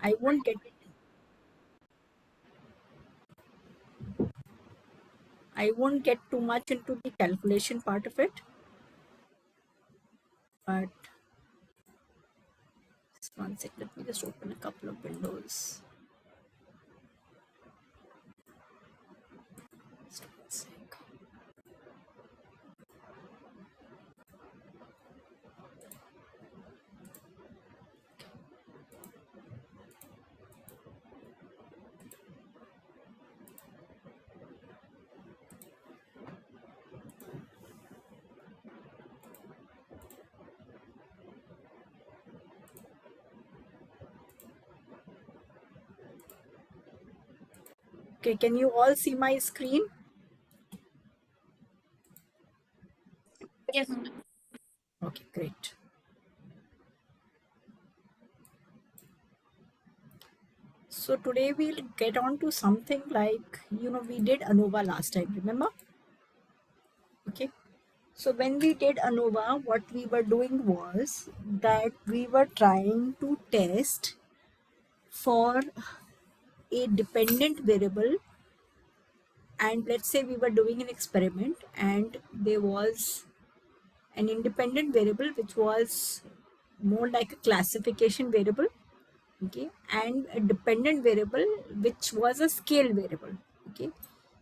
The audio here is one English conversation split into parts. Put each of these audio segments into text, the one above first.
I won't get too much into the calculation part of it, but just one sec, let me just open a couple of windows. Just one sec. Okay, can you all see my screen? Yes. Okay, great. So today we'll get on to something like, we did ANOVA last time, remember? Okay. So when we did ANOVA, what we were doing was that we were trying to test for a dependent variable, and let's say we were doing an experiment and there was an independent variable which was more like a classification variable, okay, and a dependent variable which was a scale variable, okay.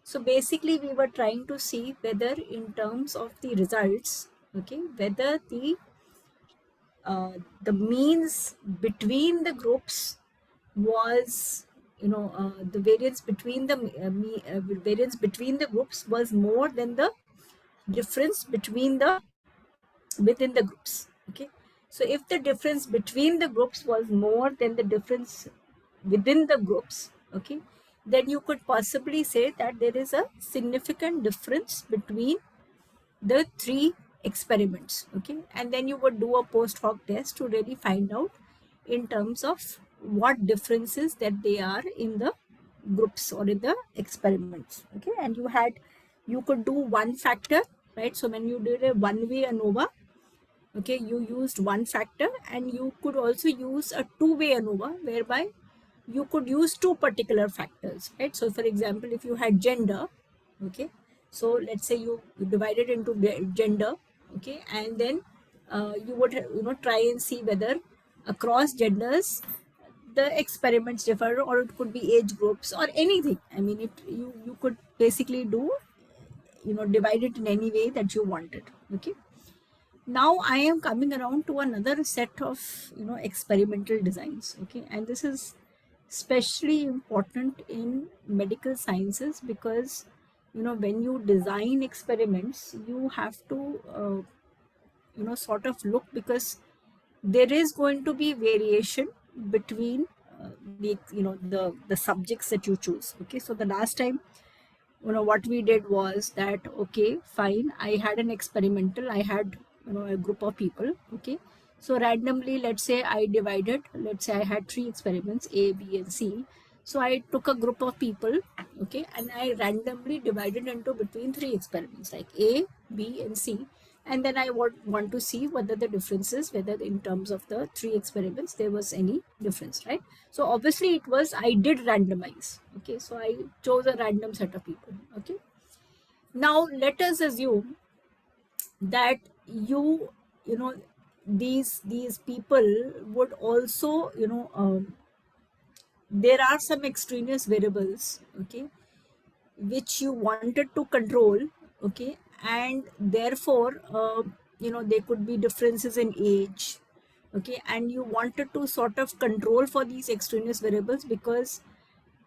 So basically we were trying to see whether in terms of the results, okay, whether the means between the groups was, the variance between the variance between the groups was more than the difference between the within the groups, okay. So if the difference between the groups was more than the difference within the groups, okay, then you could possibly say that there is a significant difference between the three experiments, okay. And then you would do a post hoc test to really find out in terms of what differences that they are in the groups or in the experiments, okay. And you could do one factor, right? So when you did a one-way ANOVA, okay, you used one factor, and you could also use a two-way ANOVA whereby you could use two particular factors, right? So for example, if you had gender, okay, so let's say you divide it into gender, okay, and then you would try and see whether across genders the experiments differ, or it could be age groups or anything. I mean, you could basically do, divide it in any way that you wanted, okay. Now I am coming around to another set of experimental designs, okay, and this is especially important in medical sciences because when you design experiments you have to sort of look, because there is going to be variation between the subjects that you choose, okay. So the last time, what we did was that, okay, fine, I had an experimental, I had a group of people, okay. So randomly, let's say I had three experiments, A, B and C. So I took a group of people, okay, and I randomly divided into between three experiments like A, B and C. And then I want to see whether the differences, whether in terms of the three experiments there was any difference, right? So obviously it was, I did randomize, okay. So I chose a random set of people, okay. Now let us assume that you know these people would also, there are some extraneous variables, okay, which you wanted to control, okay, and therefore there could be differences in age, okay, and you wanted to sort of control for these extraneous variables because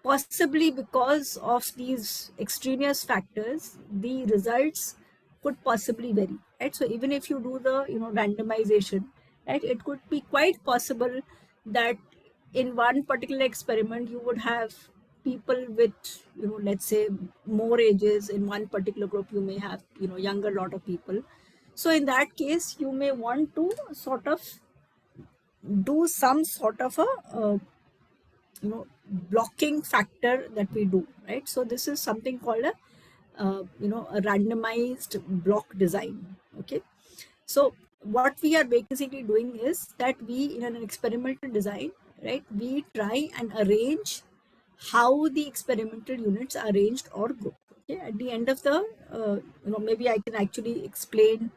possibly because of these extraneous factors the results could possibly vary, right? So even if you do the randomization, right, it could be quite possible that in one particular experiment you would have people with let's say more ages. In one particular group you may have younger lot of people. So in that case you may want to sort of do some sort of a blocking factor that we do, right? So this is something called a randomized block design, okay. So what we are basically doing is that we, in an experimental design, right, we try and arrange how the experimental units are arranged or grouped. Okay, at the end of the, maybe I can actually explain.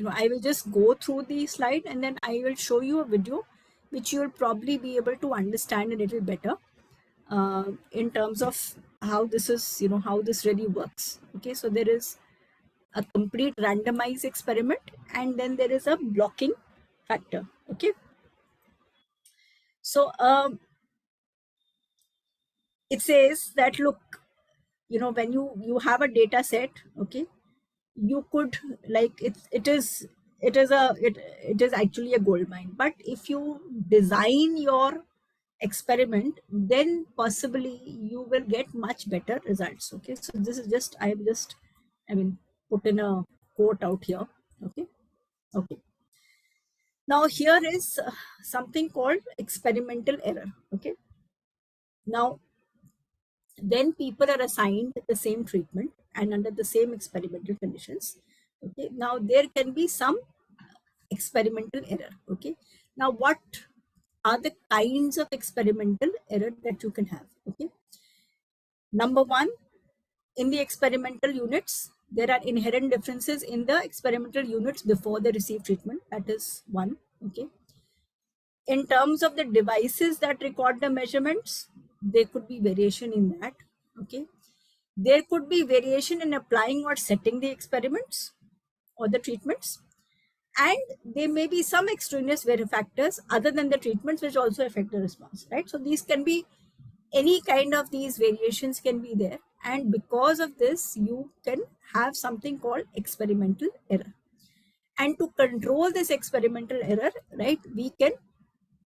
I will just go through the slide and then I will show you a video, which you will probably be able to understand a little better in terms of how this is, how this really works. Okay, so there is a complete randomized experiment and then there is a blocking factor. Okay, so it says that, look, when you have a data set, okay, you could, like, it is actually a gold mine, but if you design your experiment, then possibly you will get much better results. Okay, so this is just, I mean, put in a quote out here. Okay, okay, now here is something called experimental error. Okay, now when people are assigned the same treatment and under the same experimental conditions, okay, now there can be some experimental error. Okay, now what are the kinds of experimental error that you can have? Okay, number one, in the experimental units, there are inherent differences in the experimental units before they receive treatment. That is one. Okay, in terms of the devices that record the measurements, there could be variation in that. Okay, there could be variation in applying or setting the experiments or the treatments, and there may be some extraneous factors other than the treatments which also affect the response, right? So these can be, any kind of these variations can be there, and because of this you can have something called experimental error. And to control this experimental error, right, we can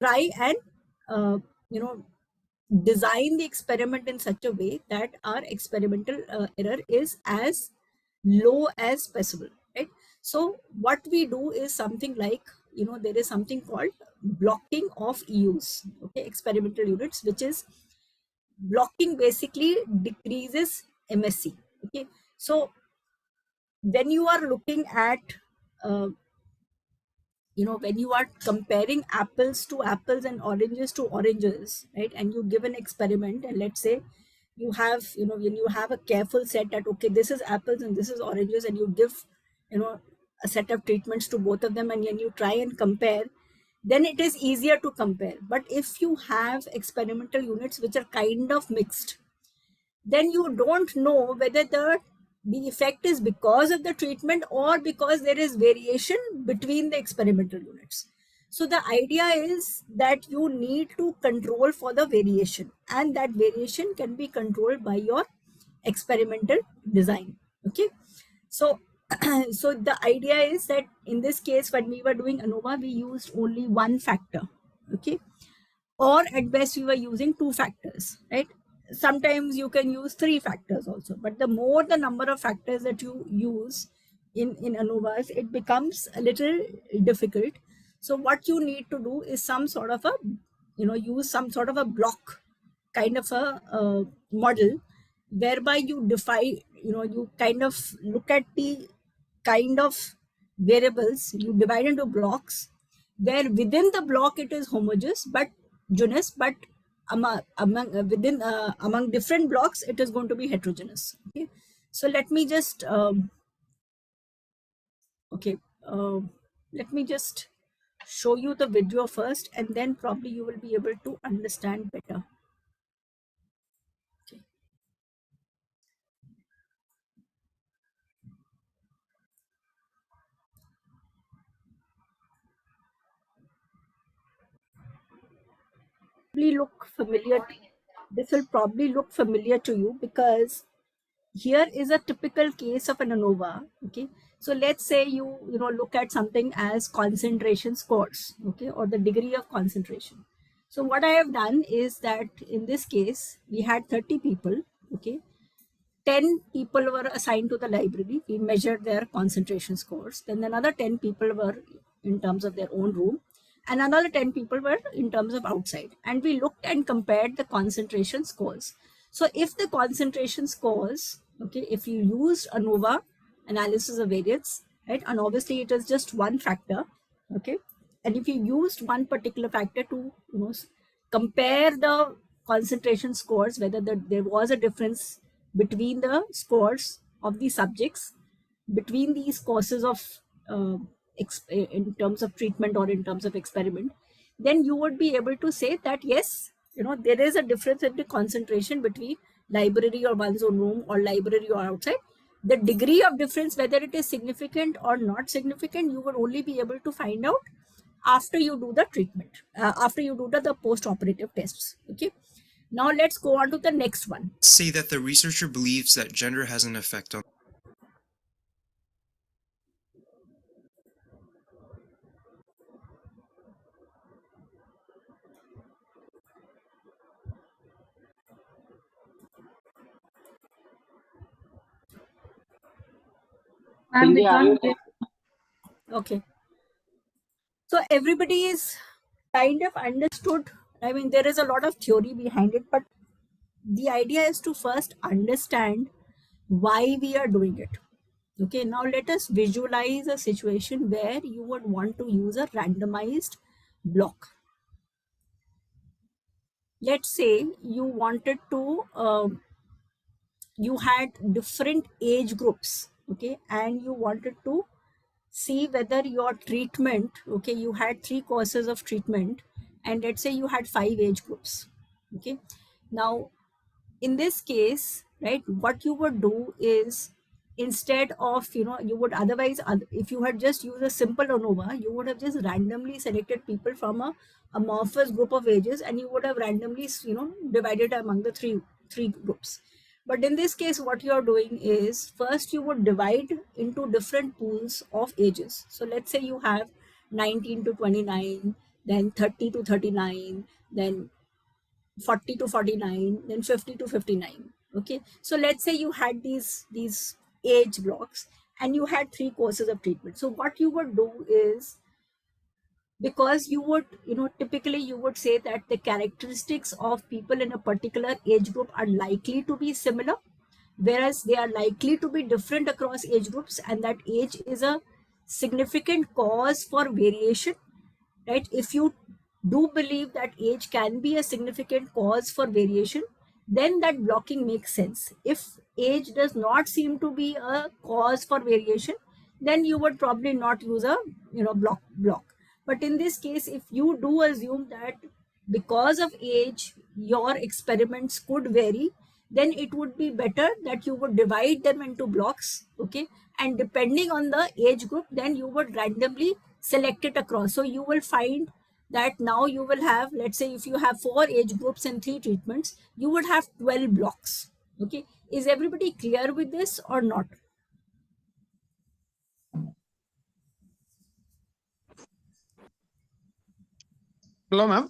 try and uh, you know design the experiment in such a way that our experimental error is as low as possible, right? So what we do is something like, there is something called blocking of EUs, okay, experimental units, which is blocking basically decreases MSC. Okay, so when you are looking at uh, when you are comparing apples to apples and oranges to oranges, right, and you give an experiment, and let's say you have, when you have a careful set that, okay, this is apples and this is oranges, and you give, a set of treatments to both of them, and then you try and compare, then it is easier to compare. But if you have experimental units which are kind of mixed, then you don't know whether the effect is because of the treatment or because there is variation between the experimental units. So the idea is that you need to control for the variation, and that variation can be controlled by your experimental design. Okay, so so the idea is that in this case, when we were doing ANOVA, we used only one factor. Okay, or at best we were using two factors, right? Sometimes you can use three factors also, but the more the number of factors that you use in ANOVAs, it becomes a little difficult. So what you need to do is some sort of a, use some sort of a block kind of a model, whereby you define, you kind of look at the kind of variables, you divide into blocks, where within the block it is homogeneous but genus, but among different blocks it is going to be heterogeneous. Okay, so let me just okay uh, let me just show you the video first, and then probably you will be able to understand better. Okay, probably look familiar. This will probably look familiar to you because here is a typical case of an ANOVA. Okay, so let's say you look at something as concentration scores, okay, or the degree of concentration. So what I have done is that in this case we had 30 people. Okay, 10 people were assigned to the library. We measured their concentration scores. Then another 10 people were in terms of their own room, and another 10 people were in terms of outside. And we looked and compared the concentration scores. So if the concentration scores, okay, if you used ANOVA, analysis of variance, right, and obviously it is just one factor, okay, and if you used one particular factor to compare the concentration scores, whether there was a difference between the scores of the subjects between these courses of in terms of treatment or in terms of experiment, then you would be able to say that yes, there is a difference in the concentration between library or one's own room or library or outside. The degree of difference, whether it is significant or not significant, you would only be able to find out after you do the treatment, after you do the post-operative tests. Okay, now let's go on to the next one. Say that the researcher believes that gender has an effect on Ma'am, we can't get. Okay, so everybody is kind of understood. I mean, there is a lot of theory behind it, but the idea is to first understand why we are doing it. Okay, now let us visualize a situation where you would want to use a randomized block. Let's say you wanted to you had different age groups, okay, and you wanted to see whether your treatment, okay, you had 3 courses of treatment, and let's say you had 5 age groups. Okay, now in this case, right, what you would do is, instead of, you would otherwise, if you had just used a simple ANOVA, you would have just randomly selected people from a amorphous group of ages, and you would have randomly, divided among the three groups. But in this case, what you are doing is, first you would divide into different pools of ages. So let's say you have 19 to 29, then 30 to 39, then 40 to 49, then 50 to 59. Okay, so let's say you had these age blocks, and you had 3 courses of treatment. So what you would do is, because you would, typically you would say that the characteristics of people in a particular age group are likely to be similar, whereas they are likely to be different across age groups, and that age is a significant cause for variation, right? If you do believe that age can be a significant cause for variation, then that blocking makes sense. If age does not seem to be a cause for variation, then you would probably not use a block. But in this case, if you do assume that because of age your experiments could vary, then it would be better that you would divide them into blocks. Okay, and depending on the age group, then you would randomly select it across. So you will find that now you will have, let's say if you have 4 age groups and 3 treatments, you would have 12 blocks. Okay, is everybody clear with this or not? Hello, ma'am.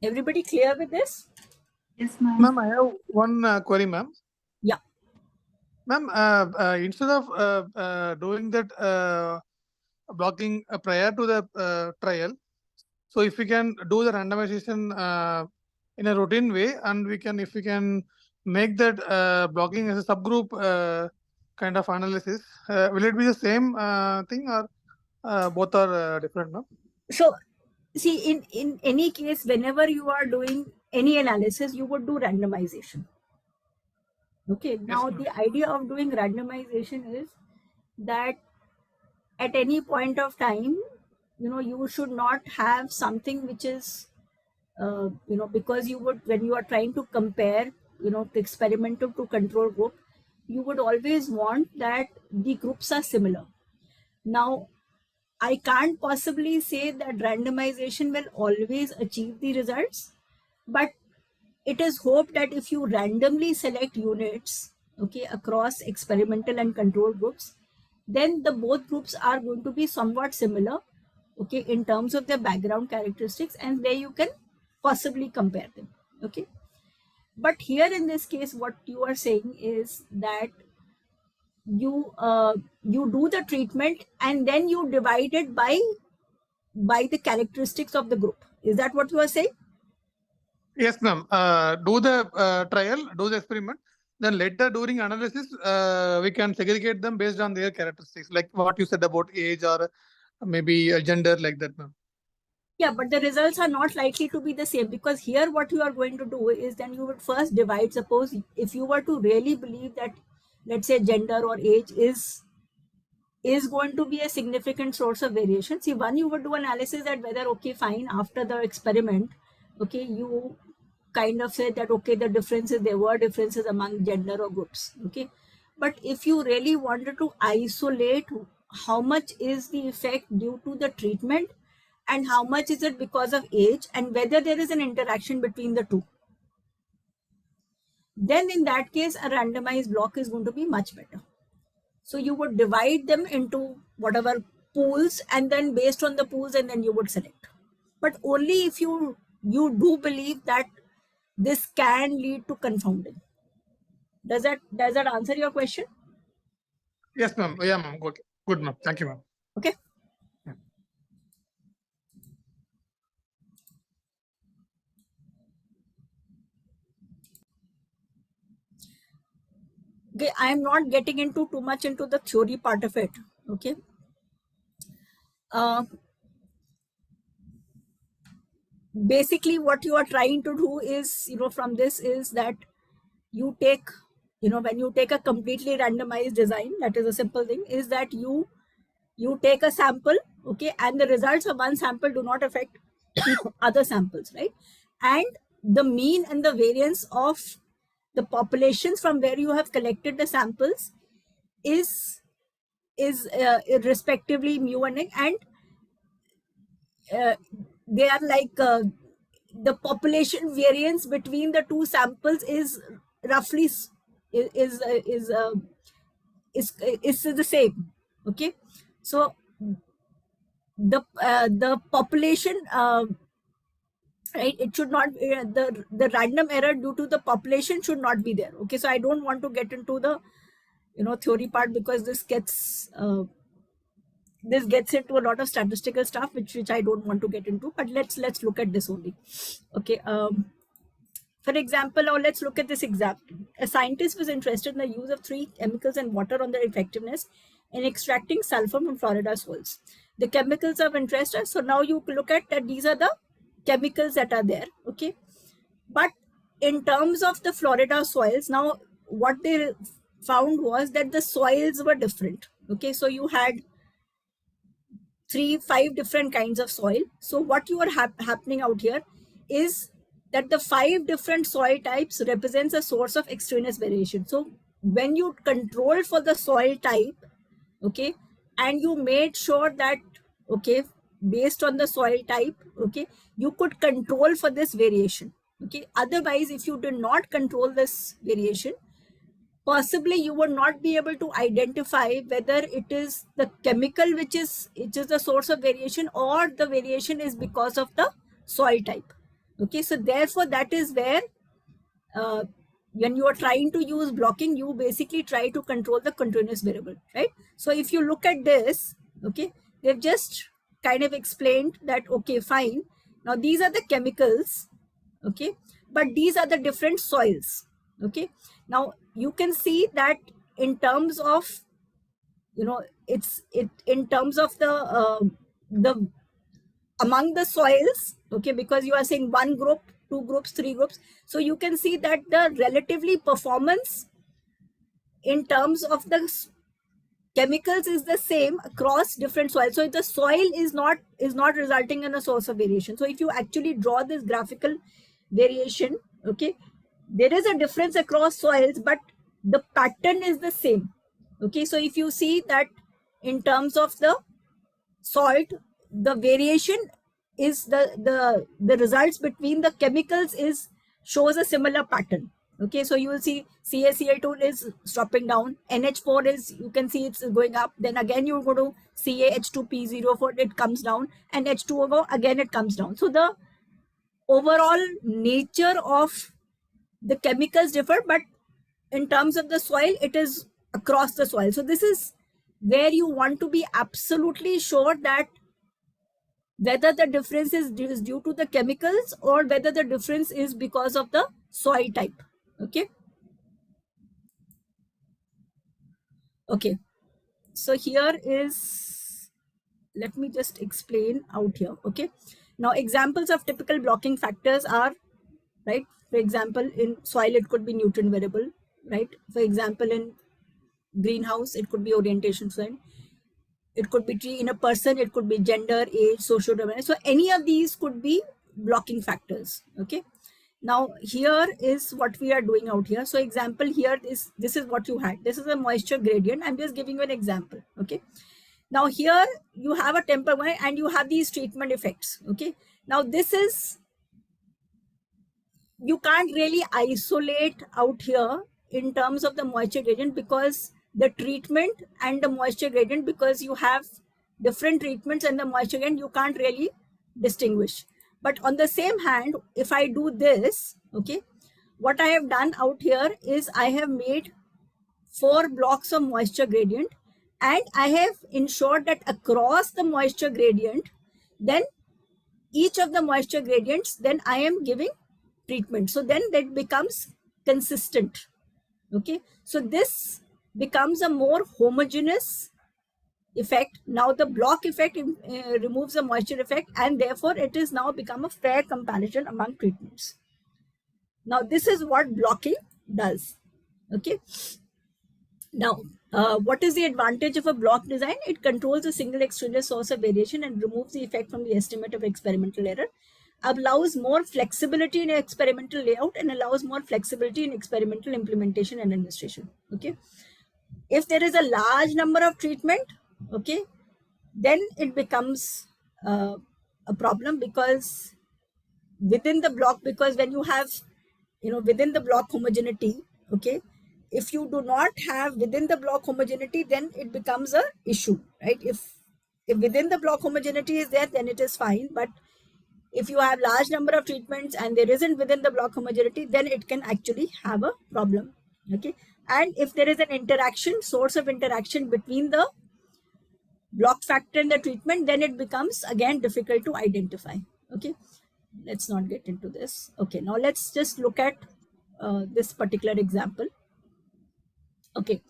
Everybody clear with this? Yes, ma'am. Ma'am, I have one query, ma'am. Yeah. Ma'am, instead of doing that blocking prior to the trial, so if we can do the randomization in a routine way, and if we can make that blocking as a subgroup kind of analysis, will it be the same thing, or both are different, ma'am? So see, in any case, whenever you are doing any analysis, you would do randomization. Okay, now ma'am. the idea of doing randomization is that at any point of time, you should not have something which is because you would, when you are trying to compare, the experimental to control group, you would always want that the groups are similar. Now I can't possibly say that randomization will always achieve the results, but it is hoped that if you randomly select units, okay, across experimental and control groups, then the both groups are going to be somewhat similar, okay, in terms of their background characteristics, and there you can possibly compare them. Okay, but here in this case, what you are saying is that you do the treatment and then you divide it by the characteristics of the group. Is that what you are saying? Yes, ma'am. Do the trial, do the experiment. Then later during analysis, we can segregate them based on their characteristics, like what you said about age or maybe a gender like that, ma'am. Yeah, but the results are not likely to be the same, because here what you are going to do is then you would first divide. Suppose if you were to really believe that, let's say, gender or age is going to be a significant source of variation. See, one, you would do analysis that whether, okay, fine, after the experiment, okay, you kind of said that, okay, the differences, there were differences among gender or groups, okay. But if you really wanted to isolate how much is the effect due to the treatment and how much is it because of age, and whether there is an interaction between the two, then in that case, a randomized block is going to be much better. So you would divide them into whatever pools, and then based on the pools, and then you would select. But only if you do believe that this can lead to confounding. Does that answer your question? Yes, ma'am. Yeah, ma'am. Good, ma'am. Thank you, ma'am. Okay. Okay, I am not getting into too much into the theory part of it. Okay. Basically, what you are trying to do is, from this is that you take, when you take a completely randomized design, that is a simple thing, is that you take a sample, okay, and the results of one sample do not affect other samples, right? And the mean and the variance of the populations from where you have collected the samples is respectively mu and n, and they are like the population variance between the two samples is roughly is is uh, is the same, okay. So the population, right, it should not, the random error due to the population should not be there, okay. So I don't want to get into the theory part, because this gets into a lot of statistical stuff which I don't want to get into, but let's look at this only, okay. For example, now let's look at this example. A scientist was interested in the use of three chemicals and water on their effectiveness in extracting sulfur from Florida soils. The chemicals of interest are, so now you look at that, these are the chemicals that are there, okay. But in terms of the Florida soils, now what they found was that the soils were different, okay. So you had 5 different kinds of soil. So what you are happening out here is that the 5 different soil types represents a source of extraneous variation. So when you control for the soil type, okay, and you made sure that, okay, based on the soil type, okay, you could control for this variation, okay. Otherwise, if you did not control this variation, possibly you would not be able to identify whether it is the chemical which is the source of variation, or the variation is because of the soil type, okay. So therefore, that is where uh, when you are trying to use blocking, you basically try to control the continuous variable, right? So if you look at this, okay, they've just kind of explained that, okay, fine, now these are the chemicals, okay, but these are the different soils, okay. Now you can see that in terms of, it in terms of the among the soils, okay, because you are saying one group, two groups, three groups, so you can see that the relatively performance in terms of the chemicals is the same across different soils. So the soil is not resulting in a source of variation. So if you actually draw this graphical variation, okay, there is a difference across soils, but the pattern is the same, okay. So if you see that in terms of the salt, the variation is the results between the chemicals is shows a similar pattern, okay. So you will see CaCl2 is dropping down, NH4 is, you can see it's going up, then again you go to CaH2P04, it comes down, and H2O again it comes down. So the overall nature of the chemicals differ, but in terms of the soil, it is across the soil. So this is where you want to be absolutely sure that whether the difference is due to the chemicals or whether the difference is because of the soil type, okay. Okay, so here is let me just explain out here. Okay, now examples of typical blocking factors are, right, for example, in soil it could be nutrient variable, right? For example, in greenhouse it could be orientation sign, it could be tree. In a person it could be gender, age, social dominance. So any of these could be blocking factors. Okay, now here is what we are doing out here. So example, here is, this is what you had, this is a moisture gradient. I'm just giving you an example. Okay, now here you have a temperament and you have these treatment effects. Okay, now this is, you can't really isolate out here in terms of the moisture gradient, because the treatment and the moisture gradient, because you have different treatments and the moisture gradient, you can't really distinguish. But on the same hand, if I do this, okay, what I have done out here is I have made 4 blocks of moisture gradient, and I have ensured that across the moisture gradient, then each of the moisture gradients, then I am giving treatment. So then that becomes consistent. Okay, so this becomes a more homogeneous effect. Now the block effect removes the moisture effect, and therefore it is now become a fair comparison among treatments. Now this is what blocking does. Okay, now what is the advantage of a block design? It controls a single external source of variation and removes the effect from the estimate of experimental error, allows more flexibility in experimental layout, and allows more flexibility in experimental implementation and administration. Okay, if there is a large number of treatment, okay, then it becomes a problem, because within the block, because when you have, within the block homogeneity, okay, if you do not have within the block homogeneity, then it becomes a issue, right? If within the block homogeneity is there, then it is fine. But if you have large number of treatments and there isn't within the block homogeneity, then it can actually have a problem. Okay, and if there is an interaction, source of interaction between the block factor and the treatment, then it becomes again difficult to identify. Okay, let's not get into this. Okay, now let's just look at this particular example. Okay,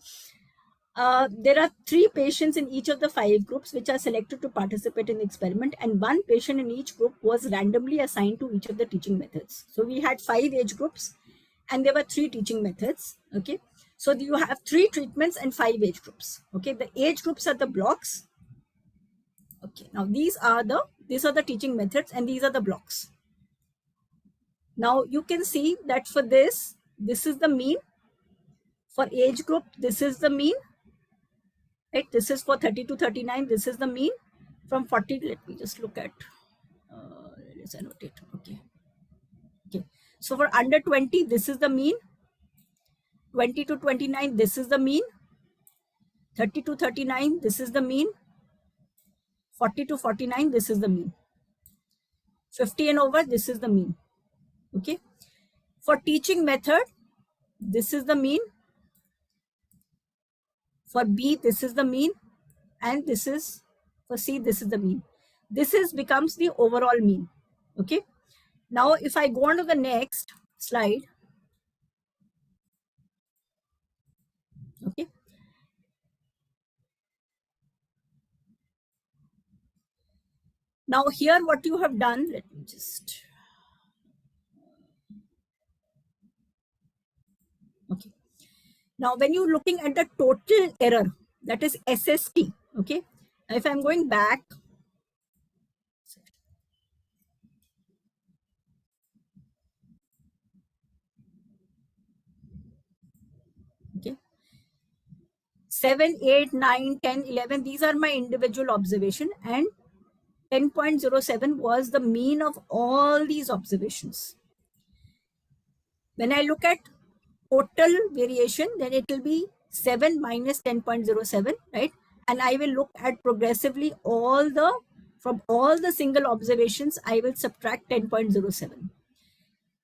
there are 3 patients in each of the 5 groups which are selected to participate in the experiment, and 1 patient in each group was randomly assigned to each of the teaching methods. So we had 5 age groups and there were 3 teaching methods. Okay, so you have 3 treatments and 5 age groups. Okay, the age groups are the blocks. Okay, now these are the teaching methods and these are the blocks. Now you can see that for this is the mean. For age group, this is the mean, right? This is for 30 to 39, this is the mean. From 40, let me just look at, let's annotate. Okay, okay, so for under 20, this is the mean. 20 to 29, this is the mean. 30 to 39, this is the mean. 40 to 49, this is the mean. 50 and over, this is the mean. Okay, for teaching method, this is the mean. For B, this is the mean, and this is for C, this is the mean. This is becomes the overall mean. Okay, now if I go on to the next slide. Okay, now here what you have done, let me just, okay, now when you're looking at the total error, that is SST. Okay, if I'm going back, okay, 7, 8, 9, 10, 11, these are my individual observation, and 10.07 was the mean of all these observations. When I look at total variation, then it will be 7 minus 10.07, right? And I will look at progressively from all the single observations, I will subtract 10.07.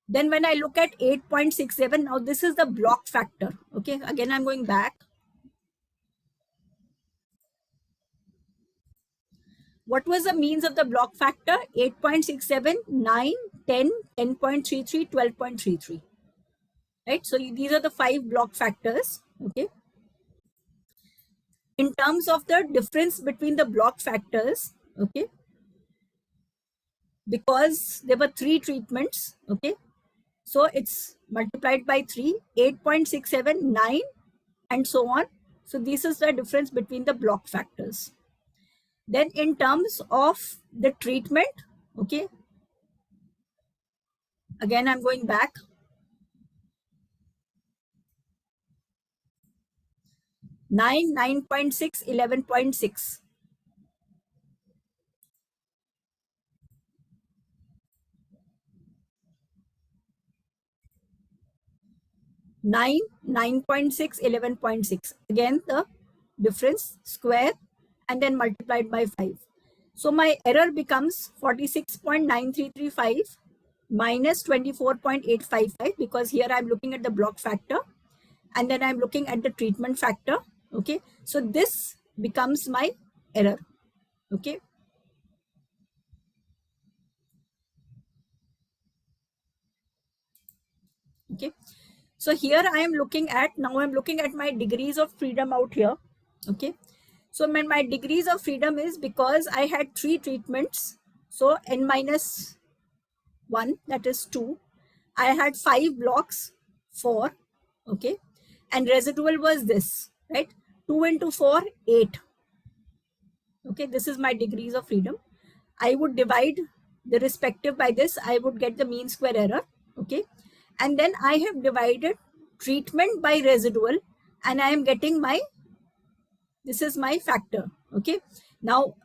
Then when I look at 8.67, now this is the block factor. Okay, again, I'm going back. What was the means of the block factor? 8.67, 9, 10, 10.33, 12.33. Right? So these are the 5 block factors. Okay. in terms of the difference between the block factors, okay, because there were 3 treatments, okay, so it's multiplied by 3, 8.67, 9, and so on. So this is the difference between the block factors. Then in terms of the treatment, okay, again I'm going back. 9, 9.6, 11.6. 9, 9.6, 11.6. Again, the difference square and then multiplied by 5. So my error becomes 46.9335 minus 24.855, because here I'm looking at the block factor and then I'm looking at the treatment factor. Okay, so this becomes my error. Okay. Okay. So here I am looking at, now I'm looking at my degrees of freedom out here. Okay. So my degrees of freedom is because I had 3 treatments. So n minus 1, that is 2. I had 5 blocks, 4. Okay. And residual was this, right? 2 into 4, 8. Okay. This is my degrees of freedom. I would divide the respective by this. I would get the mean square error. Okay. And then I have divided treatment by residual and I am getting my, this is my factor. Okay. Now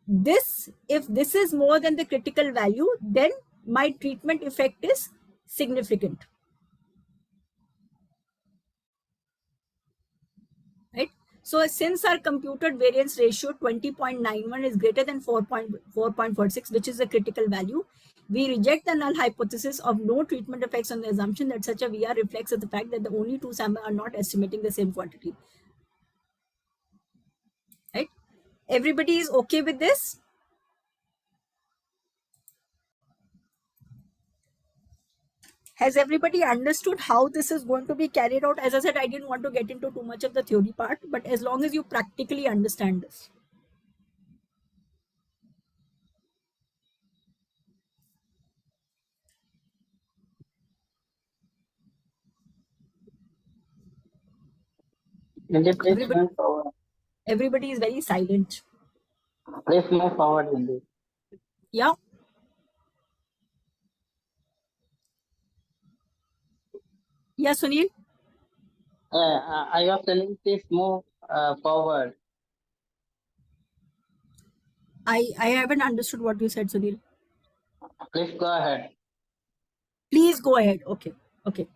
this, if this is more than the critical value, then my treatment effect is significant. Right. So since our computed variance ratio 20.91 is greater than 4.46, which is a critical value, we reject the null hypothesis of no treatment effects on the assumption that such a VR reflects the fact that the only 2 samples are not estimating the same quantity. Right? Everybody is okay with this? Has everybody understood how this is going to be carried out? As I said, I didn't want to get into too much of the theory part, but as long as you practically understand this. Vinti, please Everybody, move forward. everybody is very silent. Please move forward, Vinti. Yeah. Yeah, Sunil. I was telling, please move forward. I haven't understood what you said, Sunil. Please go ahead. Please go ahead. Okay. Okay.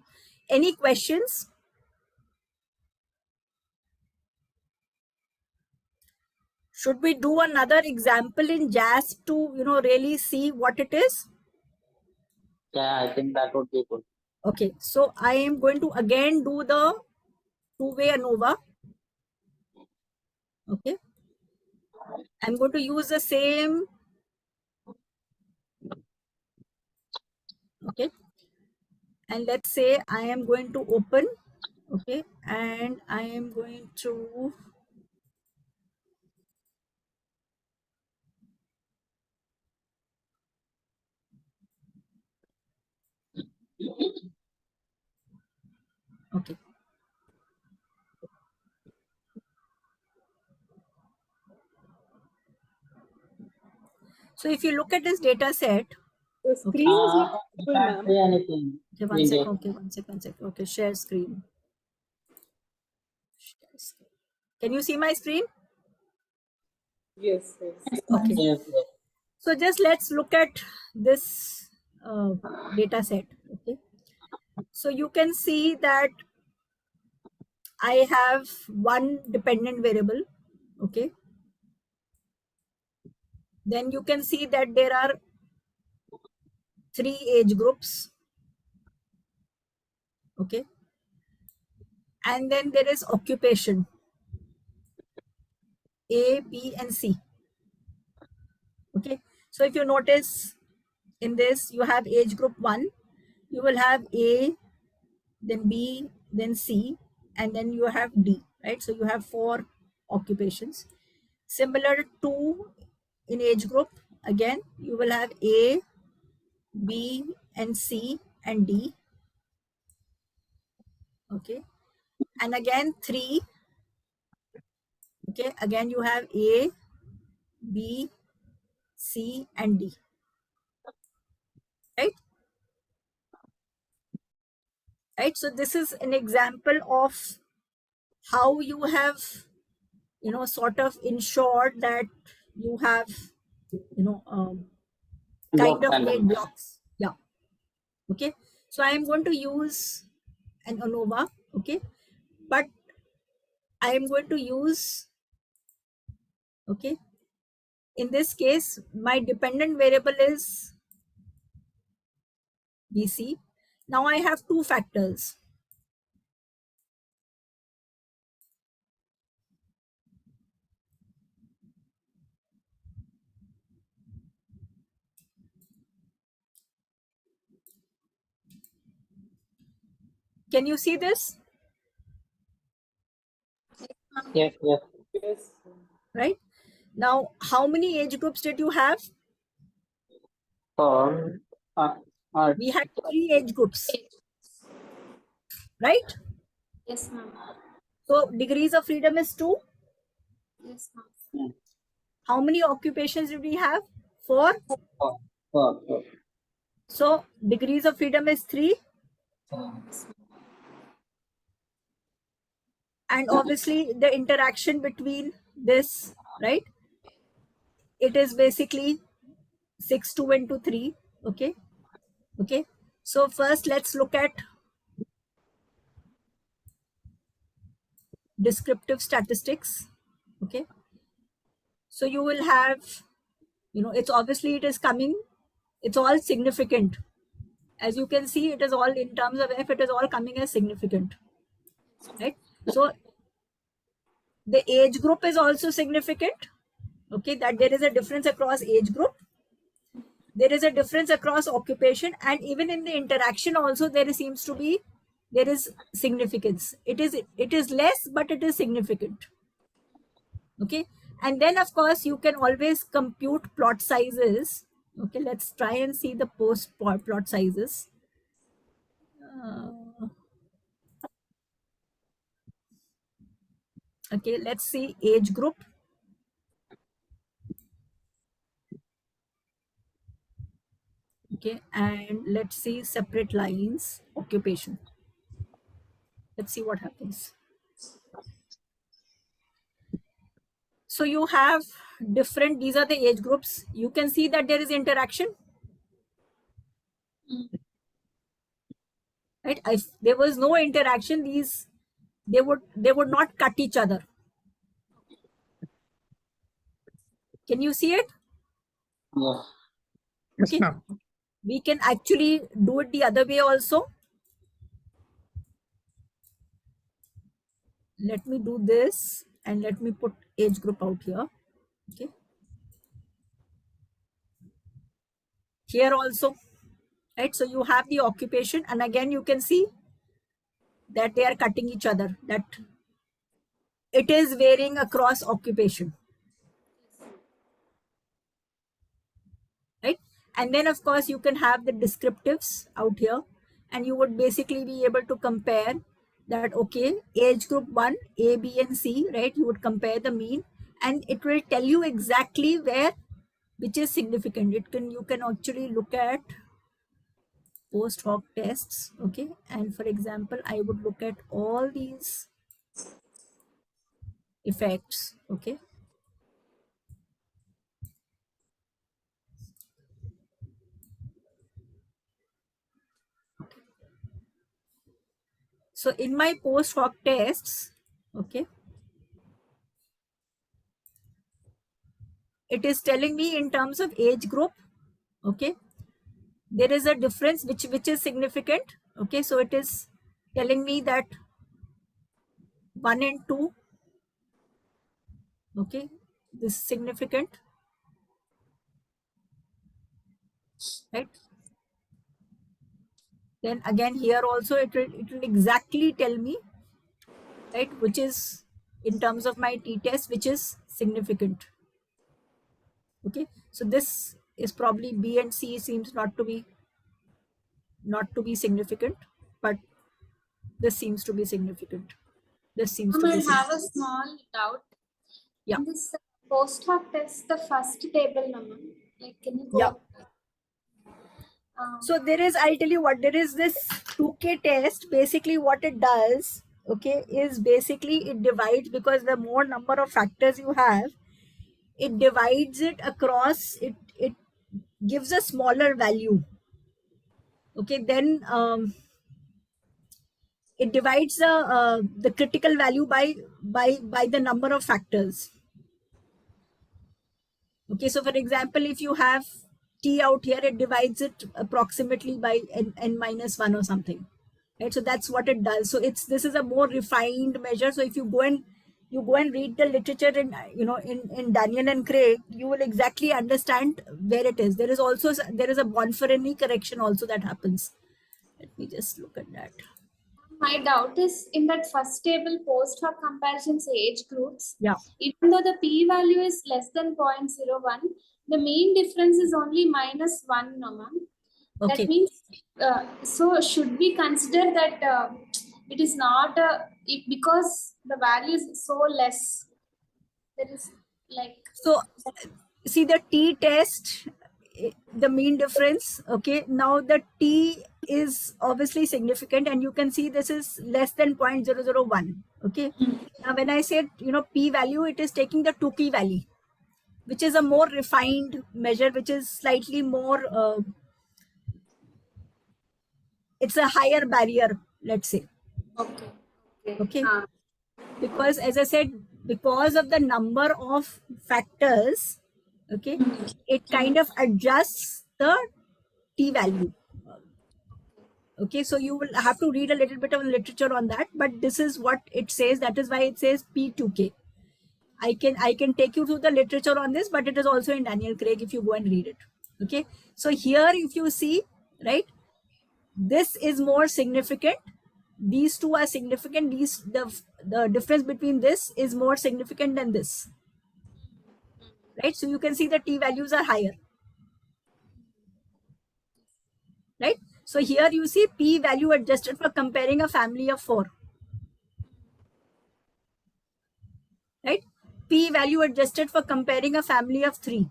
Any questions? Should we do another example in JASP to, really see what it is? Yeah, I think that would be good. Okay. So I am going to again do the two-way ANOVA. Okay. I'm going to use the same. Okay. And let's say I am going to open. Okay. And I am going to, okay. So if you look at this data set, The screen is not I visible, can't ma'am. see anything. okay, one Vinti. sec, okay, one sec, one sec. Okay, share screen. Share screen. Can you see my screen? Yes, yes. Okay. Yes, yes. So just let's look at this data set. Okay. So you can see that I have one dependent variable. Okay. Then you can see that there are 3 age groups. Okay. And then there is occupation A, B, and C. Okay. So if you notice in this, you have age group 1, you will have A, then B, then C, and then you have D, right? So you have 4 occupations. Similar to in age group, again, you will have A, B, and C, and D. Okay. And again, 3. Okay. Again, you have A, B, C, and D. Right? Right. So this is an example of how you have, sort of ensured that you have, kind Blocks of and made numbers. blocks. Yeah. Okay. So I am going to use an ANOVA. Okay. But I am going to use, okay, in this case, my dependent variable is BC. Now I have two factors. Can you see this? Yes, yes. Yes. Right? Now, how many age groups did you have? For We had 3 age groups, right? Yes, ma'am. So degrees of freedom is 2. Yes, ma'am. How many occupations did we have? 4. for So degrees of freedom is 3. And obviously the interaction between this, right? It is basically 6, 2 into 3. Okay. Okay. So first let's look at descriptive statistics. Okay. So you will have, it's obviously it is coming, it's all significant. As you can see, it is all in terms of F, it is all coming as significant. Right. So the age group is also significant. Okay, that there is a difference across age group, there is a difference across occupation, and even in the interaction also there is significance. It is less, but it is significant. Okay. And then of course you can always compute plot sizes. Okay, let's try and see the post plot sizes. Okay, let's see age group. Okay, and let's see separate lines, occupation. Let's see what happens. So you have different, these are the age groups. You can see that there is interaction. Right? If there was no interaction, they would not cut each other. Can you see it? yes. Yes, Okay. ma'am. We can actually do it the other way also. Let me do this and let me put age group out here. Okay. Here also, right? So you have the occupation, and again you can see that they are cutting each other, that it is varying across occupation. Right? And then of course you can have the descriptives out here, and you would basically be able to compare that, okay, age group 1, A, B, and C, right? You would compare the mean, and it will tell you exactly where which is significant. You can actually look at post hoc tests. Okay, and for example, I would look at all these effects. Okay, so in my post hoc tests, okay, it is telling me in terms of age group. Okay, there is a difference which is significant. Okay, so it is telling me that 1 and 2, okay, this is significant, right? Then again here also it will exactly tell me, right, which is in terms of my t-test which is significant. Okay, so this is probably B and C seems not to be significant, but this seems to be significant. This seems to Ma'am, be I have significant. a small doubt. Yeah. In this post hoc test, the first table, no, ma'am. Like, can you Yeah. go? So there is, I'll tell you what, there is this 2K test. Basically what it does, okay, is basically it divides, because the more number of factors you have, it divides it across, it gives a smaller value. Okay, then it divides the critical value by the number of factors. Okay, so for example, if you have t out here, it divides it approximately by n minus 1 or something, right? So that's what it does. So this is a more refined measure. So if you go and read the literature in Daniel and Craig, you will exactly understand where it is. There is a Bonferroni correction also that happens. Let me just look at that. My doubt is in that first table, post hoc comparisons age groups, Yeah. even though the p-value is less than 0.01, the mean difference is only -1, no, ma'am. Okay. That means, so should we consider that it is not because the value is so less, there is like. So see the t test, the mean difference. Okay, now the t is obviously significant, and you can see this is less than 0.001. Okay, now when I said p value, it is taking the 2p value, which is a more refined measure, which is slightly more it's a higher barrier, let's say. Okay. Okay, because as I said, because of the number of factors, okay, it kind of adjusts the t value. Okay, so you will have to read a little bit of literature on that, but this is what it says. That is why it says P2K. I can take you through the literature on this, but it is also in Daniel Craig if you go and read it. Okay, so here if you see, right, this is more significant. These two are significant. The difference between this is more significant than this, right? So you can see the t values are higher, right? So here you see p value adjusted for comparing a family of 4, right? P value adjusted for comparing a family of 3.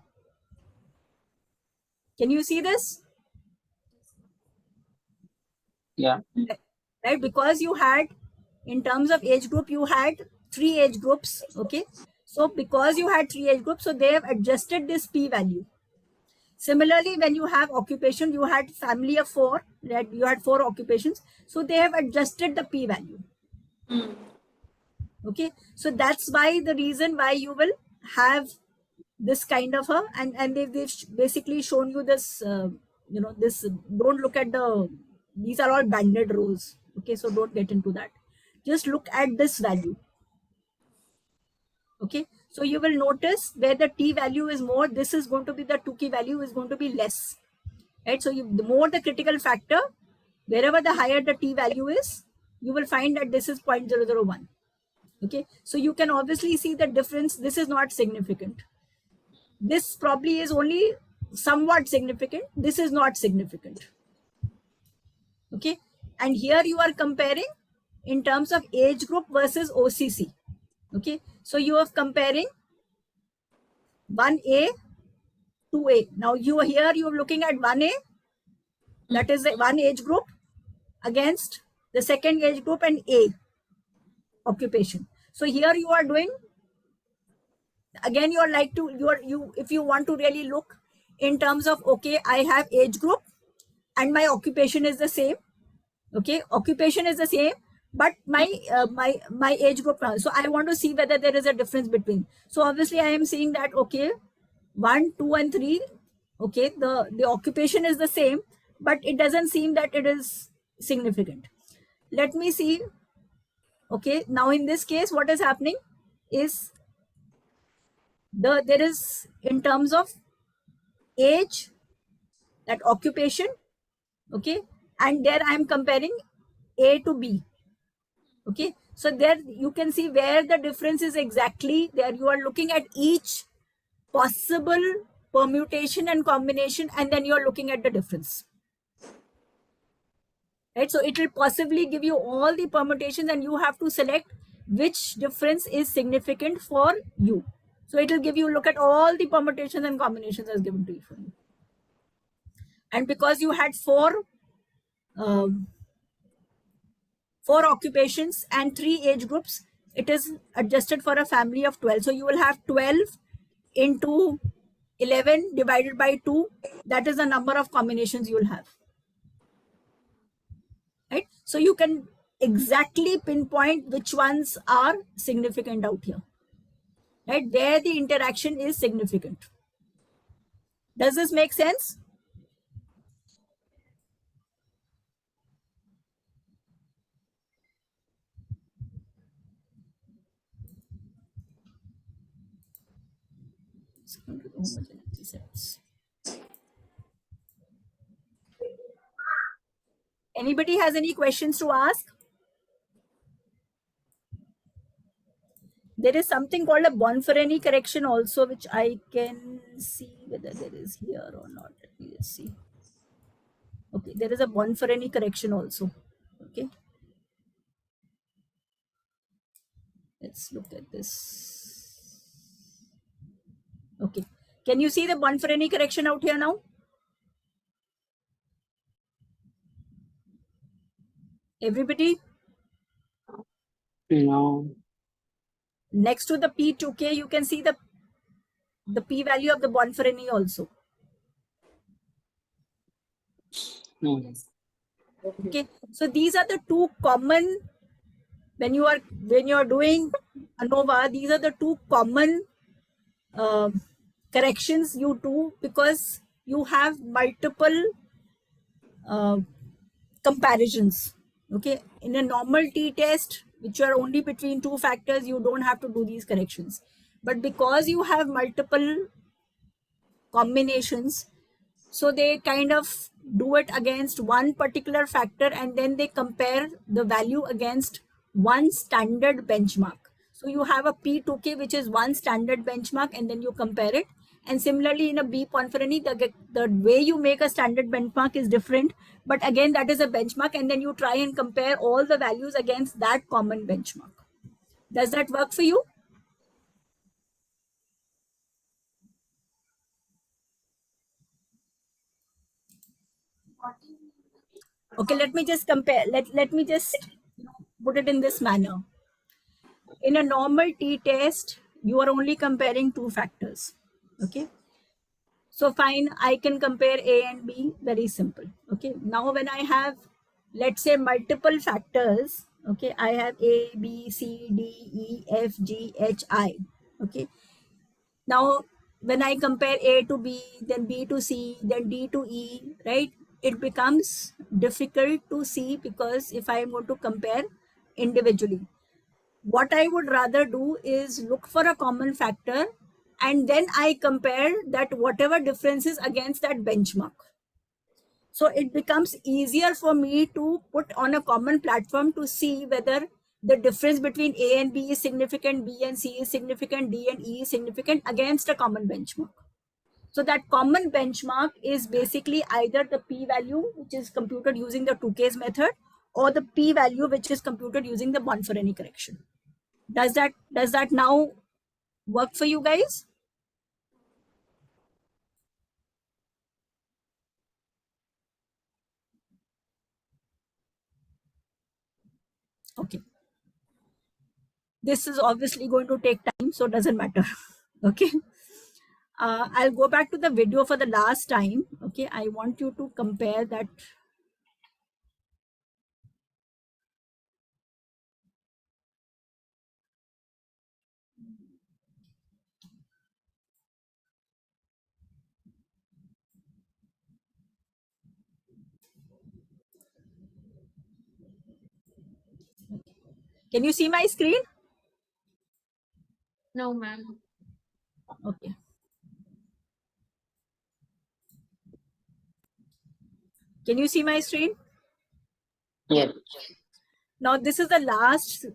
Can you see this? Yeah. Right, because you had, in terms of age group, you had 3 age groups. Okay, so because you had 3 age groups, so they have adjusted this p value. Similarly, when you have occupation, you had family of 4, right? You had 4 occupations, so they have adjusted the p value. Okay, so that's why the reason why you will have this kind of a, and they've basically shown you this this, don't look at these are all banded rows. Okay, so don't get into that, just look at this value. Okay, so you will notice where the t value is more, this is going to be the 2k value is going to be less, right? So the more the critical factor, wherever the higher the t value is, you will find that this is 0.001. Okay, so you can obviously see the difference. This is not significant. This probably is only somewhat significant. This is not significant. Okay, and here you are comparing in terms of age group versus OCC. Okay, so you are comparing 1A, 2A. Now you are here, you are looking at 1A, that is the one age group, against the second age group and A occupation. So here you are doing, again, you are like to, you if you want to really look in terms of, okay, I have age group and my occupation is the same. Okay, occupation is the same, but my age group, so I want to see whether there is a difference between. So obviously I am seeing that, okay, 1, 2 and 3, okay, the occupation is the same, but it doesn't seem that it is significant. Let me see. Okay, now in this case, what is happening is there is, in terms of age, that occupation, okay, and there I am comparing A to B. Okay, So there you can see where the difference is exactly. There you are looking at each possible permutation and combination, and then you are looking at the difference. Right? So it will possibly give you all the permutations, and you have to select which difference is significant for you. So it will give you, look at all the permutations and combinations as given to you. And because you had um, 4 occupations and 3 age groups, it is adjusted for a family of 12. So you will have 12 into 11 divided by 2. That is the number of combinations you will have. Right? So you can exactly pinpoint which ones are significant out here. Right? Where the interaction is significant. Does this make sense? Homogeneity sets. Anybody has any questions to ask? There is something called a Bonferroni correction also, which I can see whether there is here or not. Let me just see. Okay, there is a Bonferroni correction also. Okay. Let's look at this. Okay. Can you see the Bonferroni correction out here now? Everybody? No. Next to the P2K, you can see the p-value of the Bonferroni also. No. Okay. So these are the two common, when you are doing ANOVA, these are the two common corrections you do, because you have multiple uh, comparisons. Okay, in a normal t-test, which are only between 2 factors, you don't have to do these corrections. But because you have multiple combinations, so they kind of do it against one particular factor, and then they compare the value against one standard benchmark. So you have a P2K, which is one standard benchmark, and then you compare it. And similarly, in a B Bonferroni, the way you make a standard benchmark is different. But again, that is a benchmark, and then you try and compare all the values against that common benchmark. Does that work for you? Okay, let me just compare. Let me just put it in this manner. In a normal t-test, you are only comparing 2 factors. Okay. So fine, I can compare A and B, very simple. Okay. Now when I have, let's say, multiple factors, okay, I have A, B, C, D, E, F, G, H, I. Okay. Now when I compare A to B, then B to C, then D to E, right? It becomes difficult to see, because if I am going to compare individually, what I would rather do is look for a common factor, and then I compare that whatever differences against that benchmark. So it becomes easier for me to put on a common platform to see whether the difference between A and B is significant, B and C is significant, D and E is significant against a common benchmark. So that common benchmark is basically either the p-value, which is computed using the 2Ks method, or the p-value, which is computed using the Bonferroni correction. Does that now work for you guys? Okay. This is obviously going to take time, so it doesn't matter. Okay. I'll go back to the video for the last time. Okay. I want you to compare that. Can you see my screen? No, ma'am. Okay. Can you see my screen? Yes. Now, this is the last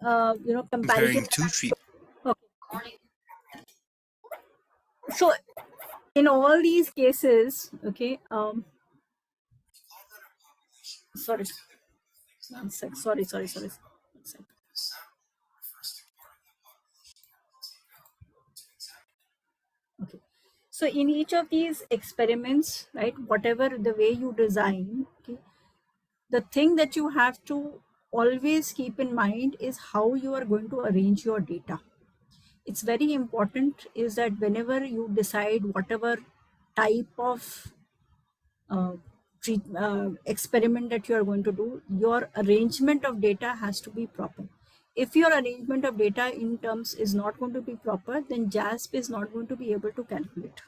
comparison. comparing two treatments. Okay. So in all these cases, okay, sorry, one sec, sorry. One sec. Okay. So in each of these experiments, right, whatever the way you design, okay, the thing that you have to always keep in mind is how you are going to arrange your data. It's very important is that whenever you decide whatever type of experiment that you are going to do, your arrangement of data has to be proper. If your arrangement of data in terms is not going to be proper, then JASP is not going to be able to calculate.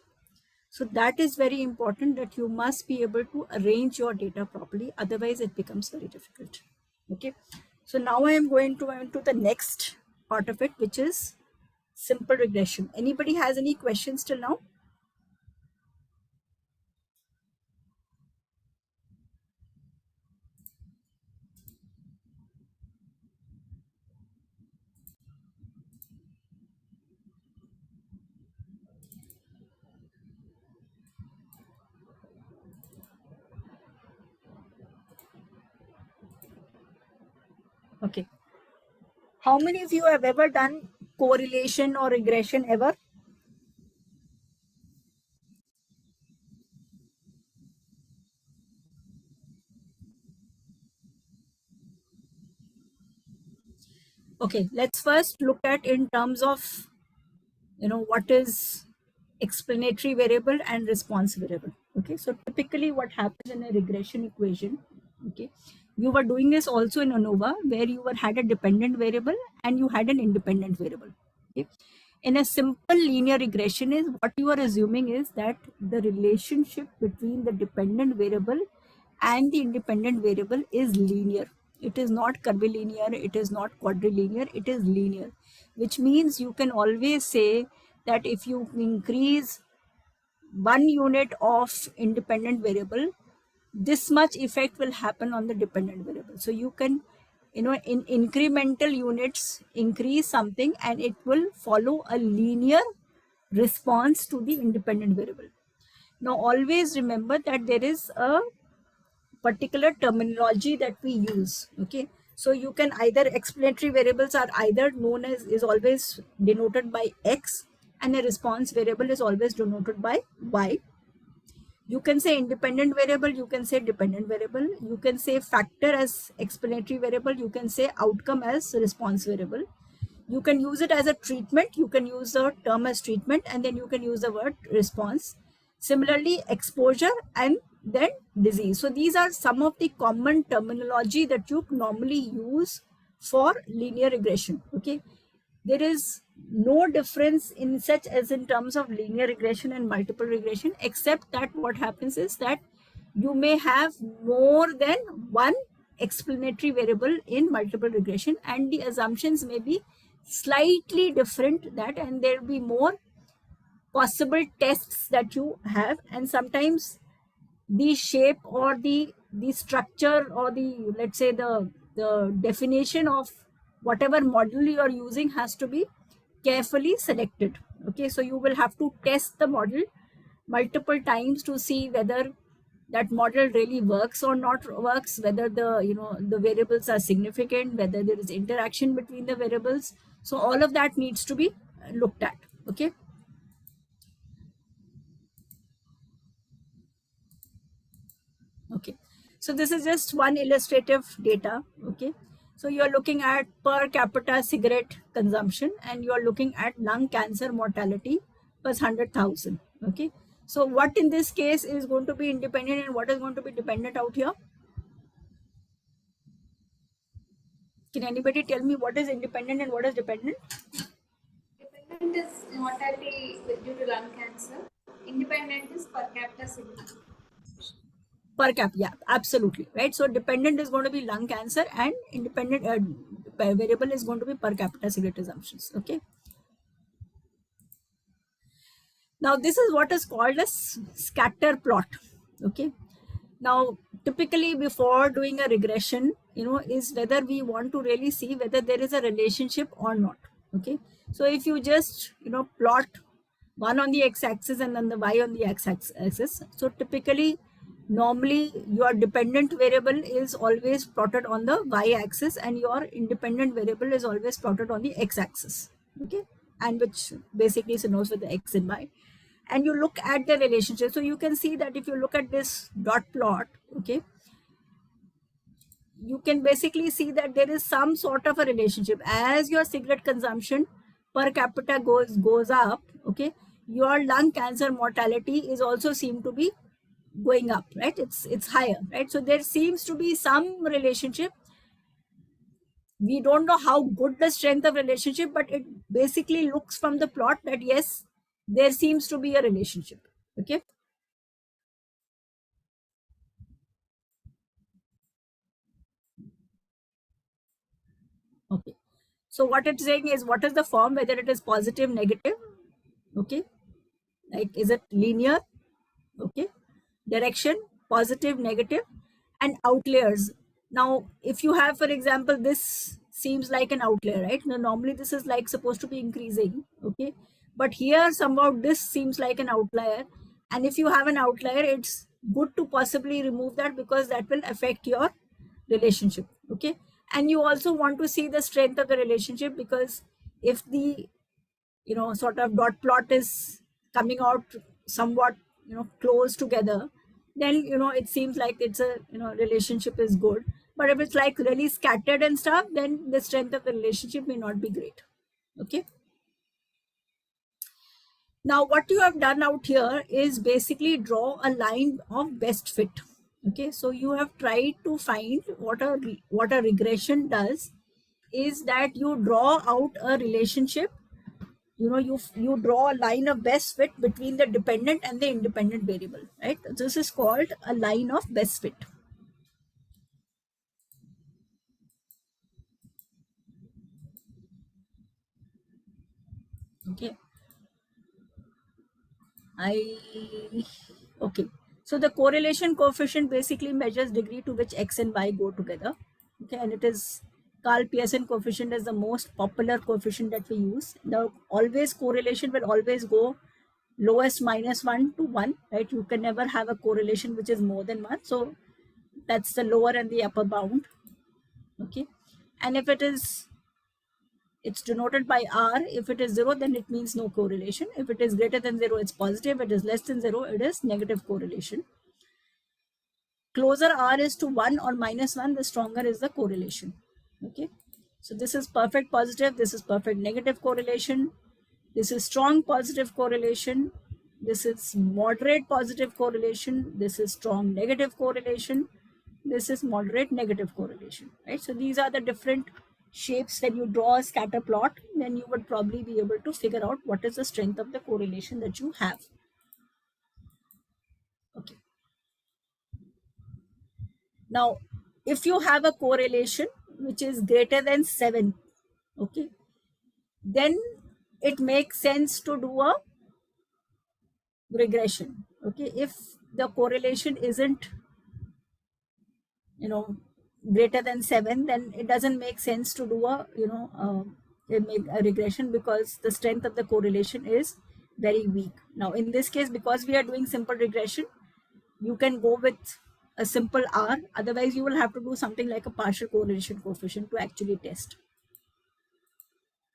So that is very important, that you must be able to arrange your data properly. Otherwise, it becomes very difficult. Okay. So now I am going to into the next part of it, which is simple regression. Anybody has any questions till now? Okay. How many of you have ever done correlation or regression ever? Okay, let's first look at in terms of, what is explanatory variable and response variable. Okay, so typically what happens in a regression equation, okay, you were doing this also in ANOVA where you had a dependent variable and you had an independent variable. Okay. In a simple linear regression is what you are assuming is that the relationship between the dependent variable and the independent variable is linear. It is not curvilinear, it is not quadrilinear, it is linear, which means you can always say that if you increase 1 unit of independent variable, this much effect will happen on the dependent variable. So you can, in incremental units, increase something and it will follow a linear response to the independent variable. Now, always remember that there is a particular terminology that we use. Okay. So you can either explanatory variables are either known as is always denoted by X and a response variable is always denoted by Y. You can say independent variable, you can say dependent variable, you can say factor as explanatory variable, you can say outcome as response variable. You can use it as a treatment, you can use the term as treatment, and then you can use the word response. Similarly, exposure and then disease. So these are some of the common terminology that you normally use for linear regression. Okay. There is no difference in such as in terms of linear regression and multiple regression, except that what happens is that you may have more than one explanatory variable in multiple regression and the assumptions may be slightly different that, and there will be more possible tests that you have, and sometimes the shape or the structure or the, let's say, the definition of whatever model you are using has to be carefully selected. Okay, so you will have to test the model multiple times to see whether that model really works or not works, whether the variables are significant, whether there is interaction between the variables. So all of that needs to be looked at. Okay. Okay, so this is just one illustrative data. Okay, so you are looking at per capita cigarette consumption and you are looking at lung cancer mortality per 100,000. Okay, so what in this case is going to be independent and what is going to be dependent out here? Can anybody tell me what is independent and what is dependent? Dependent is mortality due to lung cancer. Independent is per capita cigarette. Per cap, yeah, absolutely right. So dependent is going to be lung cancer and independent variable is going to be per capita cigarette assumptions. Okay, now this is what is called as scatter plot. Okay, Now, typically before doing a regression, is whether we want to really see whether there is a relationship or not. Okay. So if you just, plot one on the x-axis and then the y on the x-axis. So typically, normally your dependent variable is always plotted on the y-axis and your independent variable is always plotted on the x-axis. Okay. And which basically synonyms with the x and y, and you look at the relationship. So you can see that if you look at this dot plot, okay, you can basically see that there is some sort of a relationship. As your cigarette consumption per capita goes up, okay, your lung cancer mortality is also seem to be going up, right? It's higher, right? So there seems to be some relationship. We don't know how good the strength of relationship, but it basically looks from the plot that yes, there seems to be a relationship. Okay. Okay. So what it's saying is, what is the form, whether it is positive, negative, okay? Like, is it linear, okay? Direction, positive, negative, and outliers. Now, if you have, for example, this seems like an outlier, right? Now, normally this is like supposed to be increasing, okay? But here somehow this seems like an outlier. And if you have an outlier, it's good to possibly remove that because that will affect your relationship, okay? And you also want to see the strength of the relationship, because if the sort of dot plot is coming out somewhat close together, then it seems like it's a relationship is good. But if it's like really scattered and stuff, then the strength of the relationship may not be great. Okay. Now what you have done out here is basically draw a line of best fit. Okay, so you have tried to find what a regression does is that you draw out a relationship. You draw a line of best fit between the dependent and the independent variable, right? This is called a line of best fit. Okay. Okay. So the correlation coefficient basically measures degree to which x and y go together. Okay, and it is Carl Pearson coefficient is the most popular coefficient that we use. The always correlation will always go lowest -1 to 1, right? You can never have a correlation which is more than 1. So that's the lower and the upper bound. Okay. And if it is, it's denoted by R. If it is 0, then it means no correlation. If it is greater than 0, it's positive. If it is less than 0, it is negative correlation. Closer R is to 1 or -1, the stronger is the correlation. Okay. So this is perfect positive. This is perfect negative correlation. This is strong positive correlation. This is moderate positive correlation. This is strong negative correlation. This is moderate negative correlation, right? So these are the different shapes. When you draw a scatter plot, then you would probably be able to figure out what is the strength of the correlation that you have. Okay. Now, if you have a correlation which is greater than 7, okay, then it makes sense to do a regression. Okay. If the correlation isn't greater than 7, then it doesn't make sense to do a regression, because the strength of the correlation is very weak. Now in this case, because we are doing simple regression, you can go with a simple R. Otherwise you will have to do something like a partial correlation coefficient to actually test.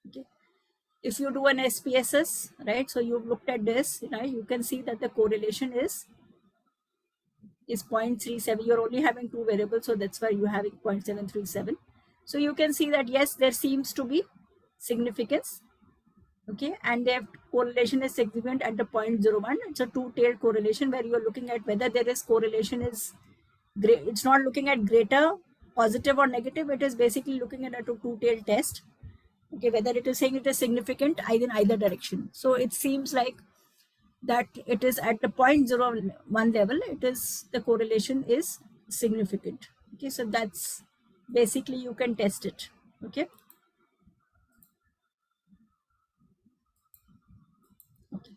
Okay. If you do an SPSS, right, so you've looked at this, you can see that the correlation is 0.37. You're only having two variables, so that's why you're having 0.737. So you can see that yes, there seems to be significance. Okay, and their correlation is significant at the 0.01. It's a two-tailed correlation where you're looking at whether there is correlation is great. It's not looking at greater positive or negative. It is basically looking at a two-tailed test. Okay, whether it is saying it is significant in either direction. So it seems like that it is at the 0.01 level, it is the correlation is significant. Okay, so that's basically you can test it. Okay. Okay.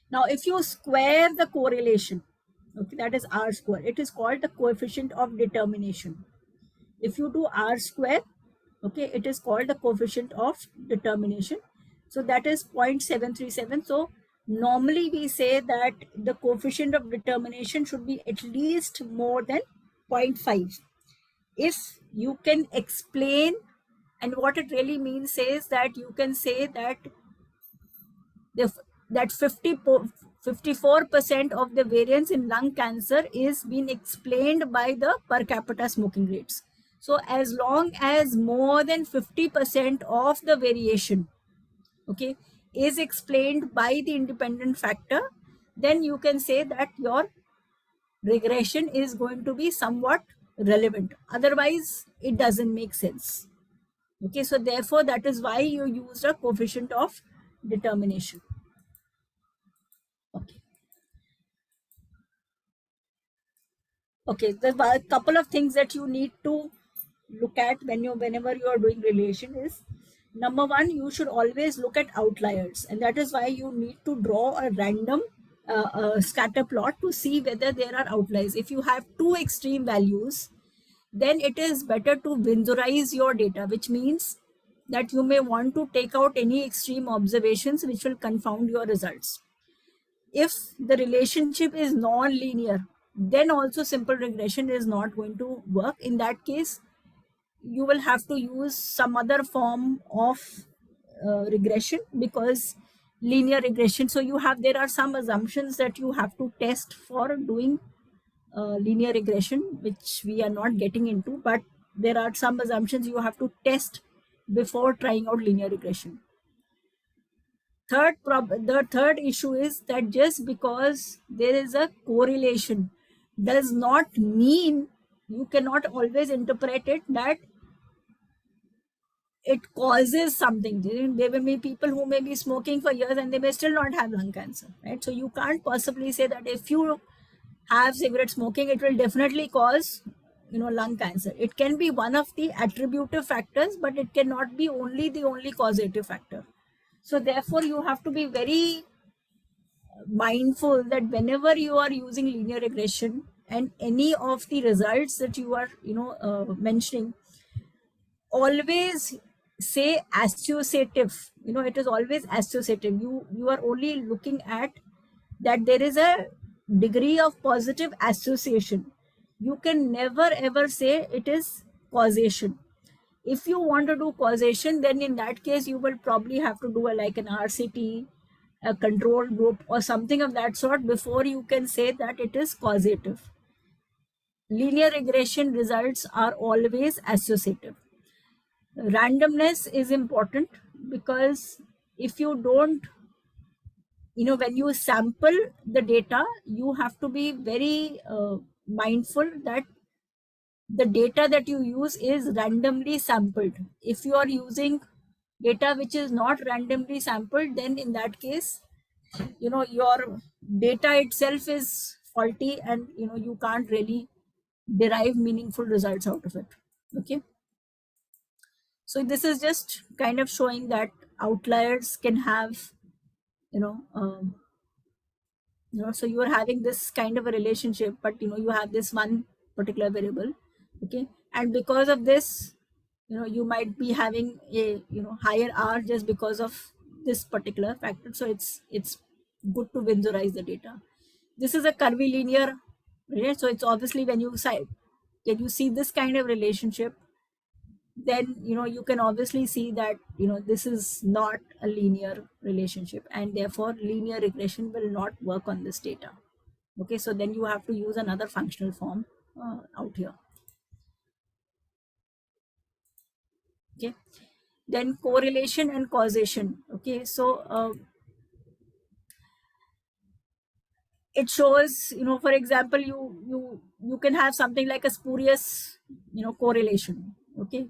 Now if you square the correlation, Okay, that is r square. It is called the coefficient of determination. If you do r square, okay, it is called the coefficient of determination. So that is 0.737. So normally we say that the coefficient of determination should be at least more than 0.5. If you can explain, and what it really means is that you can say that the that 54% of the variance in lung cancer is being explained by the per capita smoking rates. So as long as more than 50% of the variation, okay, is explained by the independent factor, then you can say that your regression is going to be somewhat relevant. Otherwise, it doesn't make sense. Okay, so therefore, that is why you use a coefficient of determination. Okay. Okay, there's a couple of things that you need to look at whenever you are doing relation is, number one, you should always look at outliers, and that is why you need to draw a random scatter plot to see whether there are outliers. If you have two extreme values, then it is better to Windsorize your data, which means that you may want to take out any extreme observations which will confound your results. If the relationship is non-linear, then also simple regression is not going to work. In that case, you will have to use some other form of regression, because linear regression, so there are some assumptions that you have to test for doing linear regression, which we are not getting into, but there are some assumptions you have to test before trying out linear regression. The third issue is that just because there is a correlation does not mean, you cannot always interpret it that it causes something. There will be people who may be smoking for years and they may still not have lung cancer, right? So you can't possibly say that if you have cigarette smoking, it will definitely cause, lung cancer. It can be one of the attributive factors, but it cannot be the only causative factor. So therefore, you have to be very mindful that whenever you are using linear regression and any of the results that you are, mentioning, always say associative. It is always associative. You are only looking at that there is a degree of positive association. You can never ever say it is causation. If you want to do causation, then in that case you will probably have to do like an RCT, a control group or something of that sort before you can say that it is causative. Linear regression results are always associative. Randomness is important, because if you don't, when you sample the data, you have to be very mindful that the data that you use is randomly sampled. If you are using data which is not randomly sampled, then in that case, your data itself is faulty, and you can't really derive meaningful results out of it. Okay, so this is just kind of showing that outliers can have, you know um, so you are having this kind of a relationship, but you have this one particular variable. Okay, and because of this, you might be having a higher r just because of this particular factor. So it's good to Windsorize the data. This is a curvilinear, right? So it's obviously when you see this kind of relationship, then you can obviously see that this is not a linear relationship, and therefore linear regression will not work on this data. Okay, so then you have to use another functional form out here. Okay, then correlation and causation. Okay, so it shows, for example, you can have something like a spurious correlation. Okay,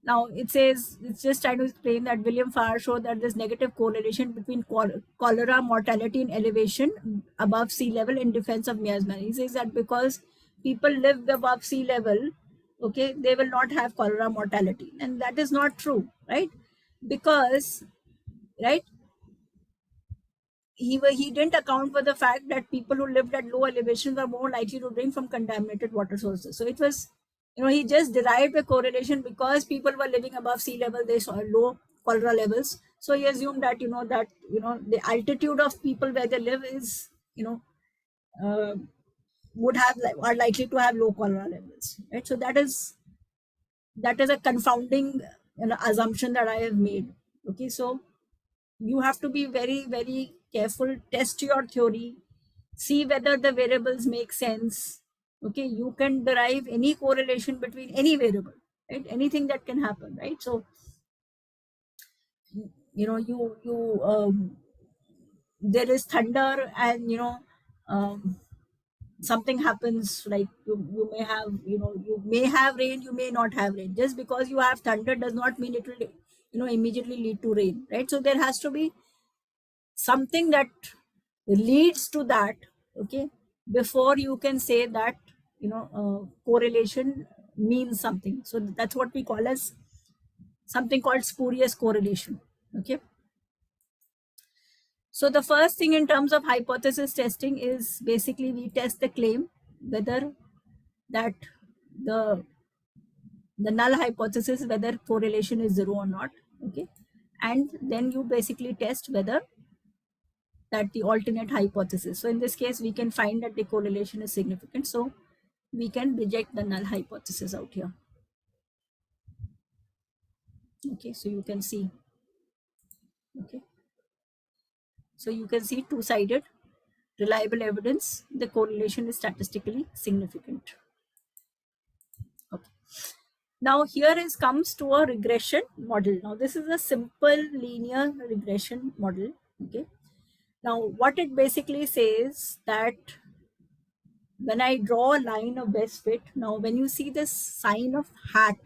now it says, it's just trying to explain that William Farr showed that there's negative correlation between cholera mortality and elevation above sea level in defense of miasma. He says that because people live above sea level, okay, they will not have cholera mortality, and that is not true, right? Because, right, he didn't account for the fact that people who lived at low elevations were more likely to drink from contaminated water sources. So it was, he just derived a correlation because people were living above sea level, they saw low cholera levels. So he assumed that, the altitude of people where they live is, uh, are likely to have low cholera levels, right? So that is a confounding, assumption that I have made. Okay, so you have to be very, very careful, test your theory, see whether the variables make sense. Okay, you can derive any correlation between any variable, right? Anything that can happen, right? So there is thunder, and something happens, like you may have, you may have rain, you may not have rain. Just because you have thunder does not mean it will, immediately lead to rain, right? So there has to be something that leads to that, okay, before you can say that, correlation means something. So that's what we call as something called spurious correlation. Okay, so the first thing in terms of hypothesis testing is basically we test the claim whether that the null hypothesis, whether correlation is zero or not. Okay, and then you basically test whether that the alternate hypothesis. So in this case, we can find that the correlation is significant. So we can reject the null hypothesis out here. Okay, so you can see. Okay, so you can see two-sided reliable evidence. The correlation is statistically significant. Okay. Now here comes to a regression model. Now this is a simple linear regression model. Okay. Now what it basically says that when I draw a line of best fit, now when you see this sign of hat,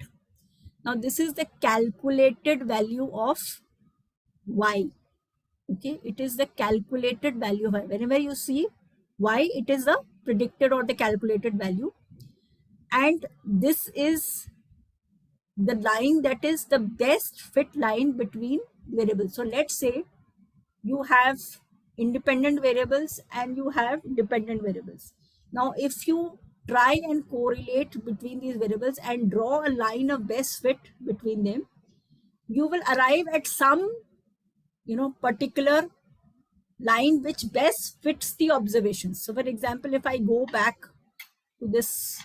now this is the calculated value of y. Okay, it is the calculated value of y. Whenever you see y, it is the predicted or the calculated value, and this is the line that is the best fit line between variables. So let's say you have independent variables and you have dependent variables. Now if you try and correlate between these variables and draw a line of best fit between them, you will arrive at some particular line which best fits the observations. So for example, if I go back to this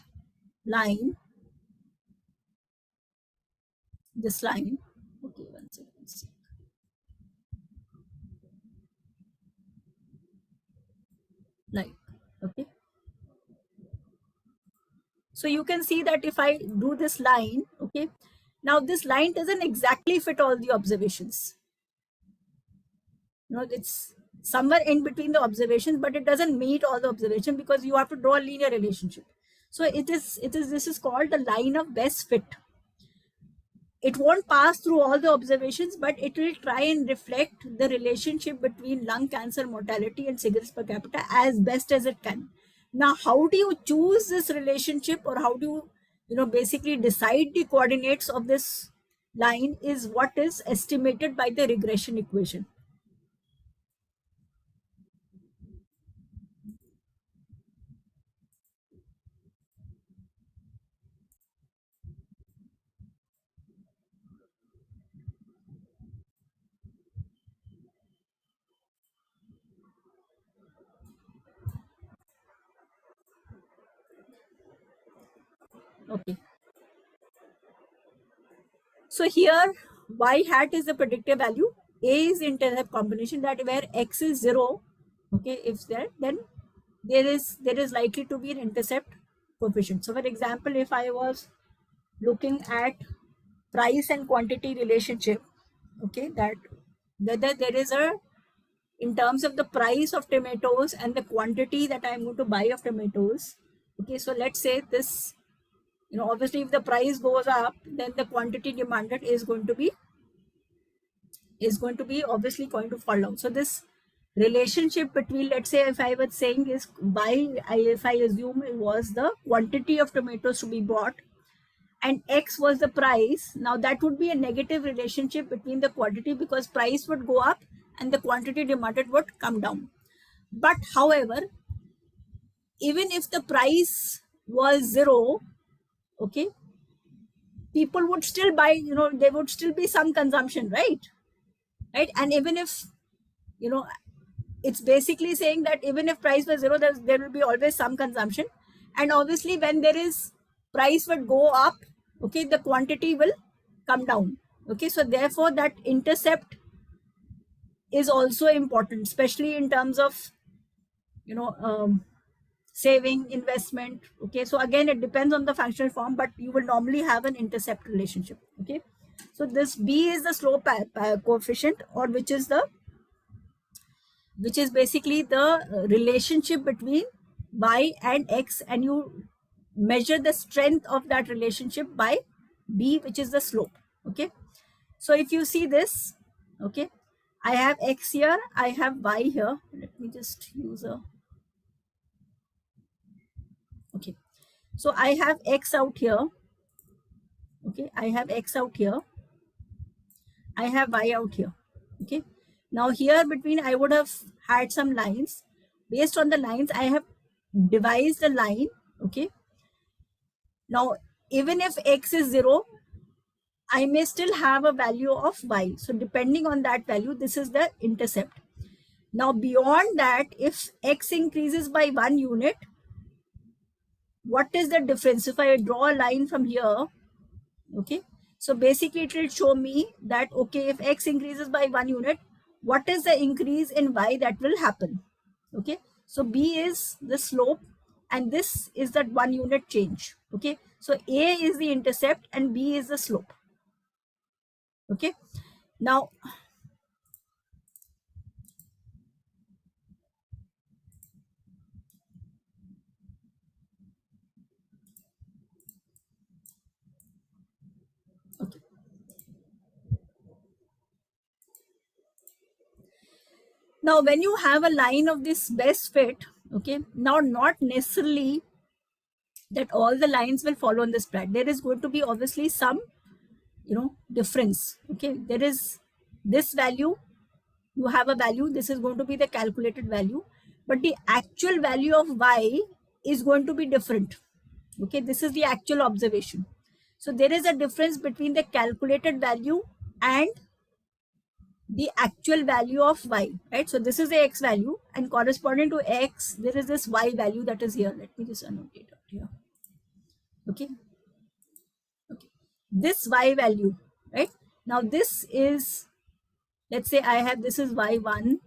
line, okay, one second. Like, okay, so you can see that if I do this line, okay, now this line doesn't exactly fit all the observations. It's somewhere in between the observations, but it doesn't meet all the observations because you have to draw a linear relationship. So this is called the line of best fit. It won't pass through all the observations, but it will try and reflect the relationship between lung cancer mortality and cigarettes per capita as best as it can. Now, how do you choose this relationship, or how do you, basically decide the coordinates of this line is what is estimated by the regression equation. Okay. So here y hat is the predictive value, a is the intercept combination, that where x is 0, okay, if there, then there is likely to be an intercept coefficient. So for example, if I was looking at price and quantity relationship, okay, that whether there is a, in terms of the price of tomatoes and the quantity that I'm going to buy of tomatoes, okay, so let's say this, obviously if the price goes up, then the quantity demanded is going to be obviously going to fall down. So this relationship between, let's say if I was saying is if I assume it was the quantity of tomatoes to be bought and x was the price, now that would be a negative relationship between the quantity because price would go up and the quantity demanded would come down. But however, even if the price was 0, okay, people would still buy, there would still be some consumption, right? And even if, it's basically saying that even if price was 0, there will be always some consumption. And obviously when there is, price would go up, okay, the quantity will come down. Okay, so therefore that intercept is also important, especially in terms of, saving, investment. Okay, so again, it depends on the functional form, but you will normally have an intercept relationship. Okay, so this B is the slope coefficient, or which is basically the relationship between y and x, and you measure the strength of that relationship by B, which is the slope. Okay, so if you see this, okay, I have x here, I have y here. Let me just use a, okay, so I have x out here, okay, I have x out here, I have y out here. Okay, now here between I would have had some lines. Based on the lines, I have devised a line. Okay, now even if x is 0, I may still have a value of y. So depending on that value, this is the intercept. Now beyond that, if x increases by 1 unit, what is the difference? If I draw a line from here, okay, so basically it will show me that, okay, if x increases by 1 unit, what is the increase in y that will happen? Okay, so B is the slope and this is that 1 unit change. Okay, so A is the intercept and B is the slope. Okay, now okay, now when you have a line of this best fit, okay, now not necessarily that all the lines will follow on this path. There is going to be obviously some, difference. Okay, there is this value, you have a value, this is going to be the calculated value, but the actual value of y is going to be different. Okay, this is the actual observation. So there is a difference between the calculated value and the actual value of y, right? So this is the x value, and corresponding to x, there is this y value that is here. Let me just annotate it here. Okay, okay, this y value, right? Now this is, let's say I have, this is y1,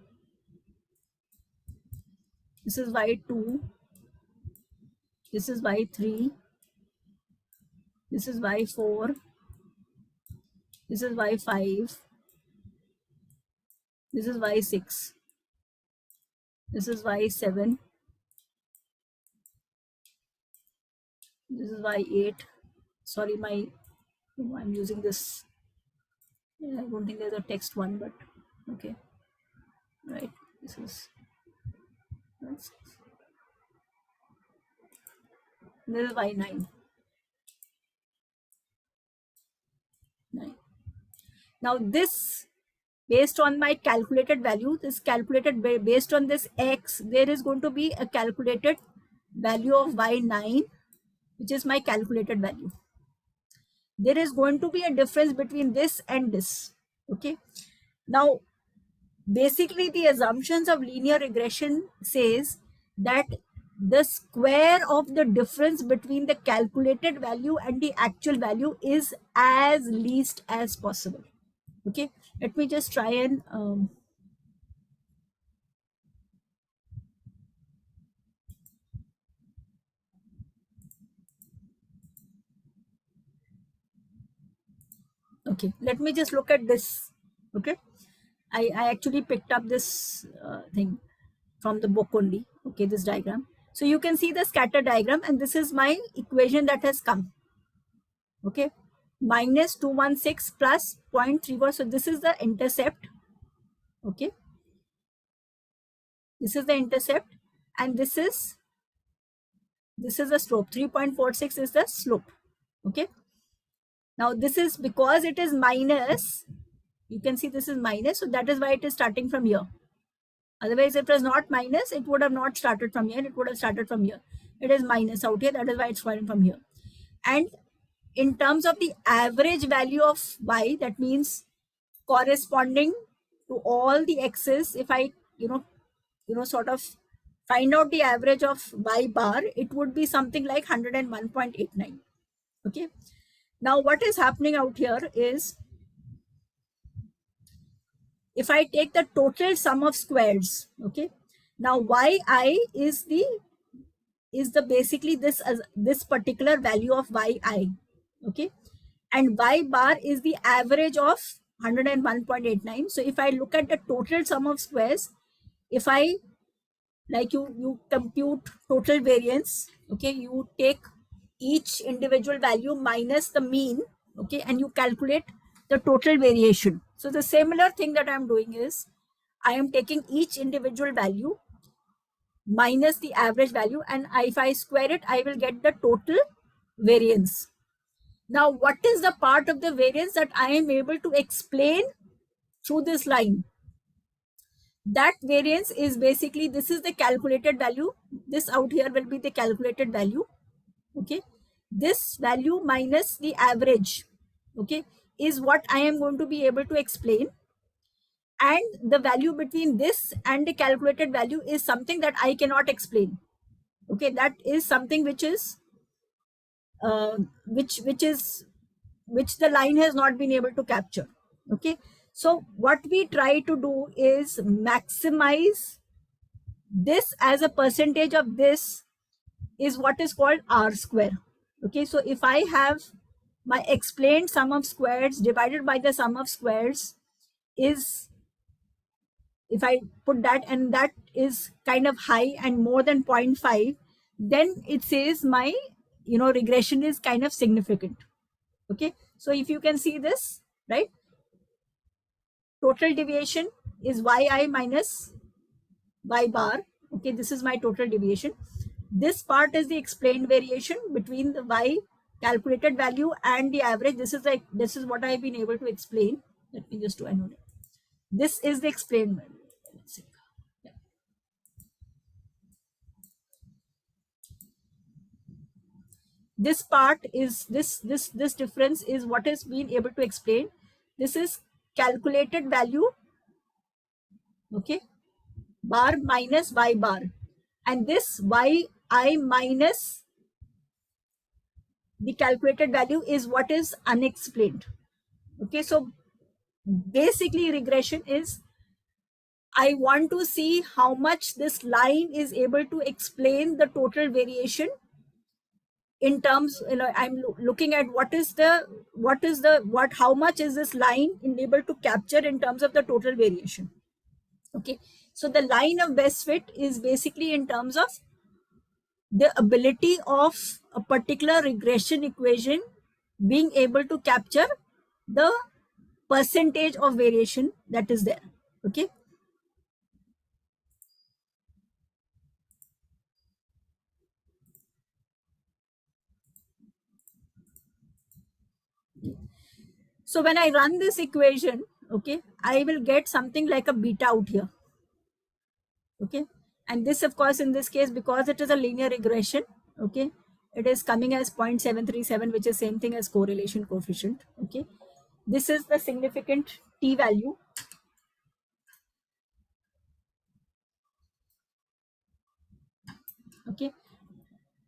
this is y2, this is y3, this is y4, this is y5, this is y6, this is y7, this is y8. Sorry, I'm using this, I don't think there's a text one, but okay, right, this is y6. This is y9. 9. Now this, based on my calculated value, this calculated based on this x, there is going to be a calculated value of y9, which is my calculated value. There is going to be a difference between this and this. Okay, now basically the assumptions of linear regression says that the square of the difference between the calculated value and the actual value is as least as possible. Okay, let me just try and okay, let me just look at this. Okay, I actually picked up this thing from the book only. Okay, this diagram. So you can see the scatter diagram, and this is my equation that has come. Okay, minus 216 plus 0.34. So this is the intercept. Okay, this is the intercept, and this is the slope. 3.46 is the slope. Okay, now this is because it is minus. You can see this is minus, so that is why it is starting from here. Otherwise, if it was not minus, it would have not started from here. It would have started from here. It is minus out here. That is why it's starting from here. And in terms of the average value of y, that means corresponding to all the x's, if I sort of find out the average of y bar, it would be something like 101.89. Okay. Now what is happening out here is, if I take the total sum of squares, okay, now yi is the basically this particular value of yi, okay, and y bar is the average of 101.89. So if I look at the total sum of squares, if I like you compute total variance, okay, you take each individual value minus the mean, okay, and you calculate the total variation. So the similar thing that I'm doing is, I am taking each individual value minus the average value, and if I square it, I will get the total variance. Now what is the part of the variance that I am able to explain through this line? That variance is basically, this is the calculated value, this out here will be the calculated value, okay, this value minus the average, okay, is what I am going to be able to explain. And the value between this and the calculated value is something that I cannot explain, okay, that is something which is which the line has not been able to capture, okay. So what we try to do is maximize this as a percentage of this, is what is called r square, okay. So if I have my explained sum of squares divided by the sum of squares, is, if I put that, and that is kind of high and more than 0.5, then it says my regression is kind of significant, okay. So if you can see this, right, total deviation is yi minus y bar, okay, this is my total deviation. This part is the explained variation between the y calculated value and the average. This is what I've been able to explain. Let me just do a note. This is the explained value. Let's see. Yeah. This part is this difference is what is being able to explain. This is calculated value, okay, bar minus y bar, and this yi minus the calculated value is what is unexplained, okay. So basically regression is, I want to see how much this line is able to explain the total variation in terms, I'm looking at how much is this line able to capture in terms of the total variation, okay. So the line of best fit is basically in terms of the ability of a particular regression equation being able to capture the percentage of variation that is there, okay. So when I run this equation, okay, I will get something like a beta out here, okay. And this, of course, in this case, because it is a linear regression, okay, it is coming as 0.737, which is same thing as correlation coefficient, okay. This is the significant t value, okay.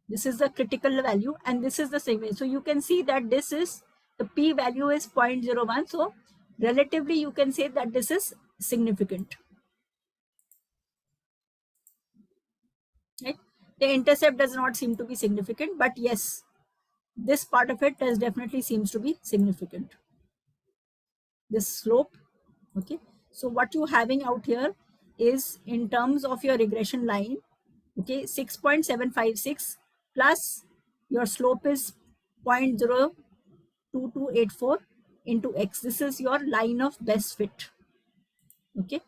This is the critical value, and this is the same way. So you can see that this is, the p value is 0.01. So relatively, you can say that this is significant, right? The intercept does not seem to be significant, but yes, this part of it does definitely seems to be significant. This slope, okay. So what you having out here is, in terms of your regression line, okay, 6.756 plus your slope is 0.02284 into x. This is your line of best fit, okay.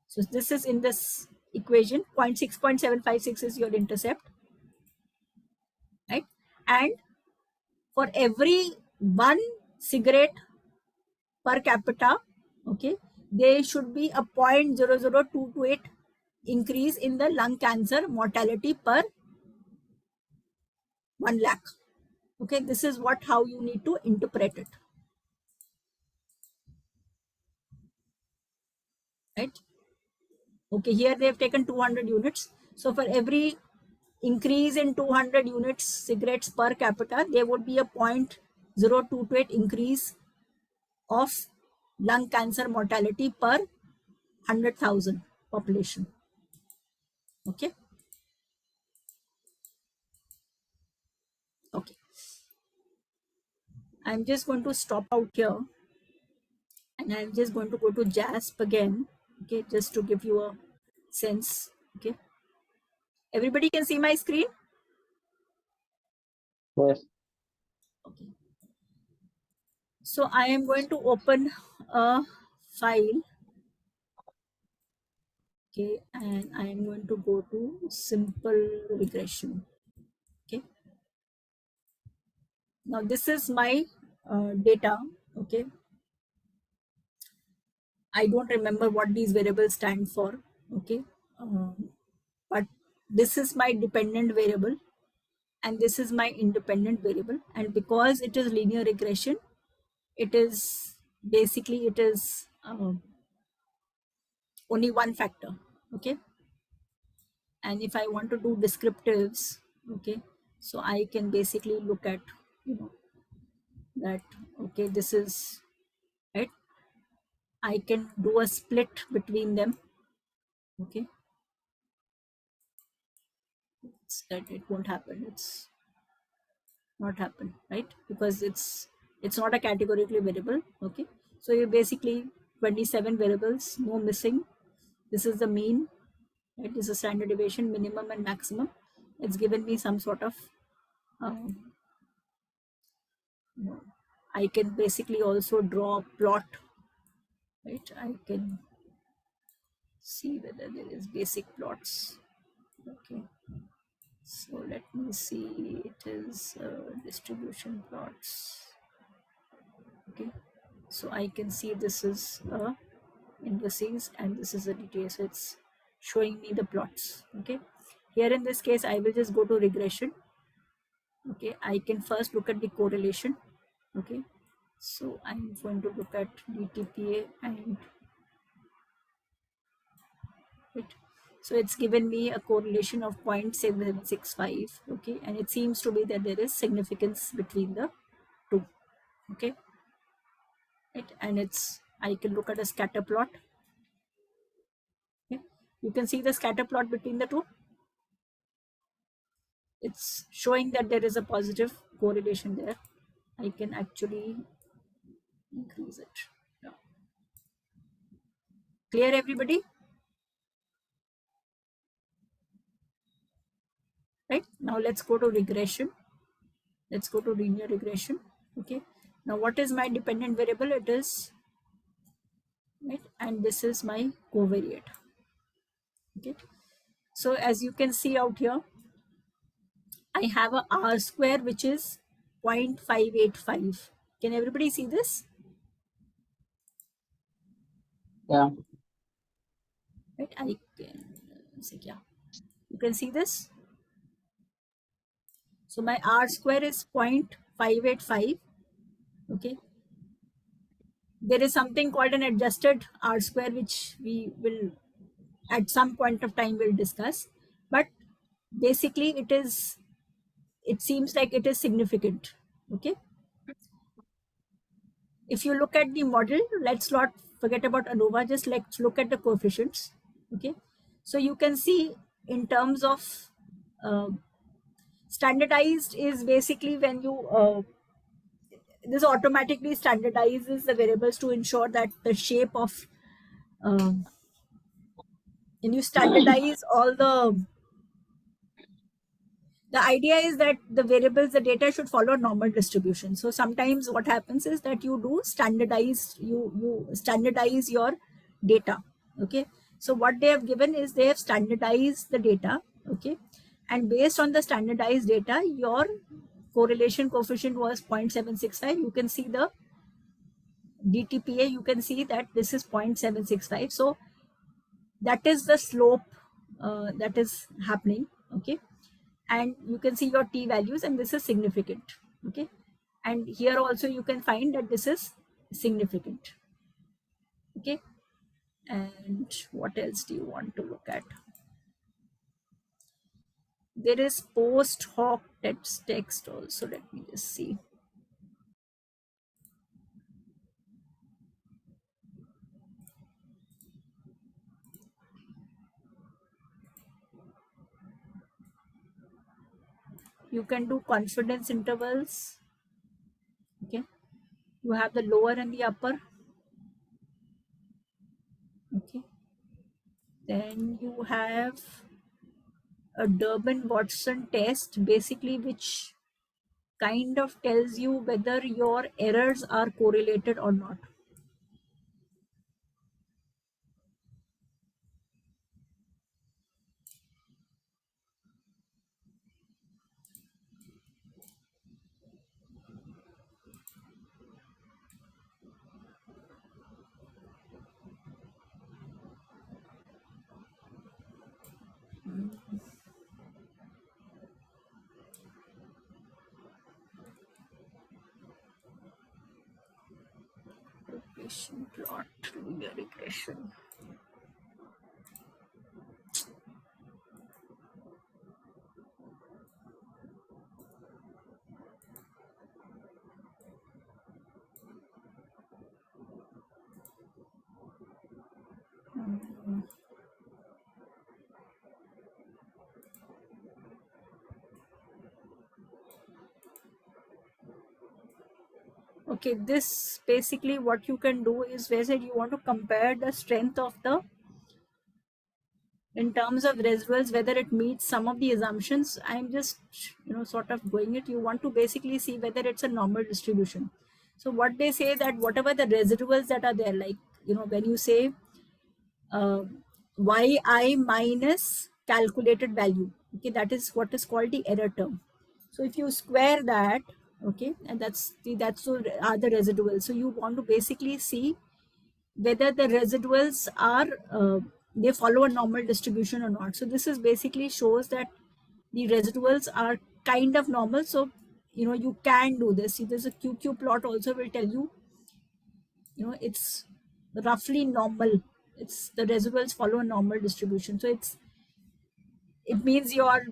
So this is in this equation, 6.756 is your intercept, right? And for every one cigarette per capita, okay, there should be a 0.00228 increase in the lung cancer mortality per 1 lakh. Okay, this is what how you need to interpret it. Right? Okay, here they have taken 200 units. So for every increase in 200 units cigarettes per capita, there would be a 0.028 increase of lung cancer mortality per 100,000 population. Okay. Okay. I'm just going to stop out here and I'm just going to go to JASP again. Okay, just to give you a sense. Okay. Everybody can see my screen? Yes. Okay. So I am going to open a file. Okay, and I am going to go to simple regression. Okay. Now this is my data. Okay. I don't remember what these variables stand for. Okay. But this is my dependent variable and this is my independent variable. And because it is linear regression, it is basically it is only one factor. Okay. And if I want to do descriptives, okay, so I can basically look at, you know, that, okay, this is right. I can do a split between them. Okay. It's that it won't happen. It's not happen, right? Because it's not a categorically variable. Okay. So you basically 27 variables, no missing. This is the mean, right? This is standard deviation, minimum and maximum. It's given me some sort of you know, I can basically also draw a plot, right? I can see whether there is basic plots. Okay, so let me see, it is distribution plots. Okay, so I can see this is indices and this is a detail, so it's showing me the plots. Okay, here in this case I will just go to regression. Okay, I can first look at the correlation. Okay, so I'm going to look at DTPA and right. So it's given me a correlation of 0.765. Okay, and it seems to be that there is significance between the two. Okay, right, and it's I can look at a scatter plot. Okay, you can see the scatter plot between the two. It's showing that there is a positive correlation there. I can actually increase it. Yeah. Clear, everybody? Right, now let's go to regression. Let's go to linear regression. Okay, now what is my dependent variable? It is right, and this is my covariate. Okay, so as you can see out here, I have a R square which is 0.585. Can everybody see this? Yeah. Right, I can say, yeah, you can see this. So my R square is 0.585. Okay, there is something called an adjusted R square which we will at some point of time will discuss, but basically it seems like it is significant. Okay, if you look at the model, let's not forget about ANOVA, just let's look at the coefficients. Okay, so you can see in terms of standardized is basically when you this automatically standardizes the variables to ensure that the shape of and you standardize all the idea is that the variables, the data should follow normal distribution. So sometimes what happens is that you do standardize, you standardize your data. Okay, so what they have given is they have standardized the data. Okay, and based on the standardized data, your correlation coefficient was 0.765. You can see the DTPA, you can see that this is 0.765. So that is the slope that is happening. Okay. And you can see your T values, and this is significant. Okay. And here also you can find that this is significant. Okay. And what else do you want to look at? There is post hoc text also. Let me just see. You can do confidence intervals. Okay. You have the lower and the upper. Okay. Then you have a Durbin-Watson test, basically, which kind of tells you whether your errors are correlated or not. Regression plot, linear regression. Okay, this basically what you can do is where you want to compare the strength of the, in terms of residuals, whether it meets some of the assumptions. I'm just, sort of going it. You want to basically see whether it's a normal distribution. So what they say, that whatever the residuals that are there, like, when you say yi minus calculated value, okay, that is what is called the error term. So if you square that, okay, and that's the the residuals. So you want to basically see whether the residuals are they follow a normal distribution or not. So this is basically shows that the residuals are kind of normal. So you can do this. See, there's a QQ plot also will tell you, it's roughly normal. It's the residuals follow a normal distribution. So it means your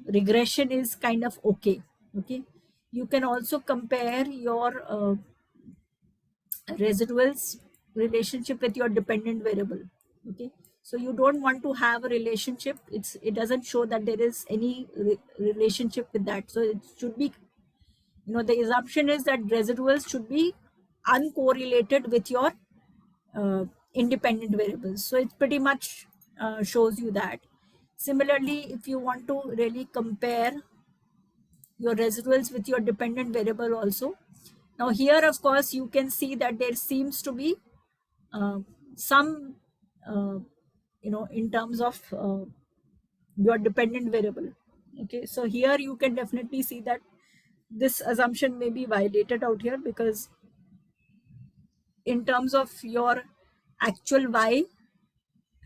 regression is kind of okay. Okay. You can also compare your residuals relationship with your dependent variable. Okay. So you don't want to have a relationship. It doesn't show that there is any relationship with that. So it should be, the assumption is that residuals should be uncorrelated with your independent variables. So it pretty much shows you that. Similarly, if you want to really compare your residuals with your dependent variable also. Now here, of course, you can see that there seems to be some, in terms of your dependent variable. Okay, so here you can definitely see that this assumption may be violated out here, because in terms of your actual y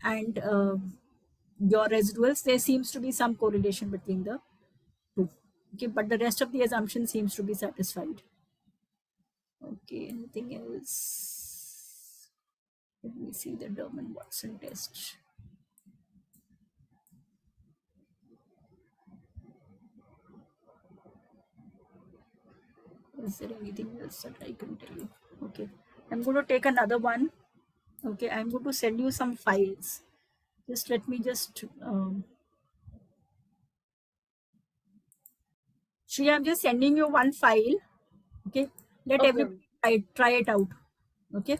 and your residuals, there seems to be some correlation between the two. Okay, but the rest of the assumption seems to be satisfied. Okay, anything else? Let me see the Durbin-Watson test. Is there anything else that I can tell you? Okay, I'm going to take another one. Okay, I'm going to send you some files. Just let me just Shri, I'm just sending you one file. Okay, let Okay. everybody try it out. Okay.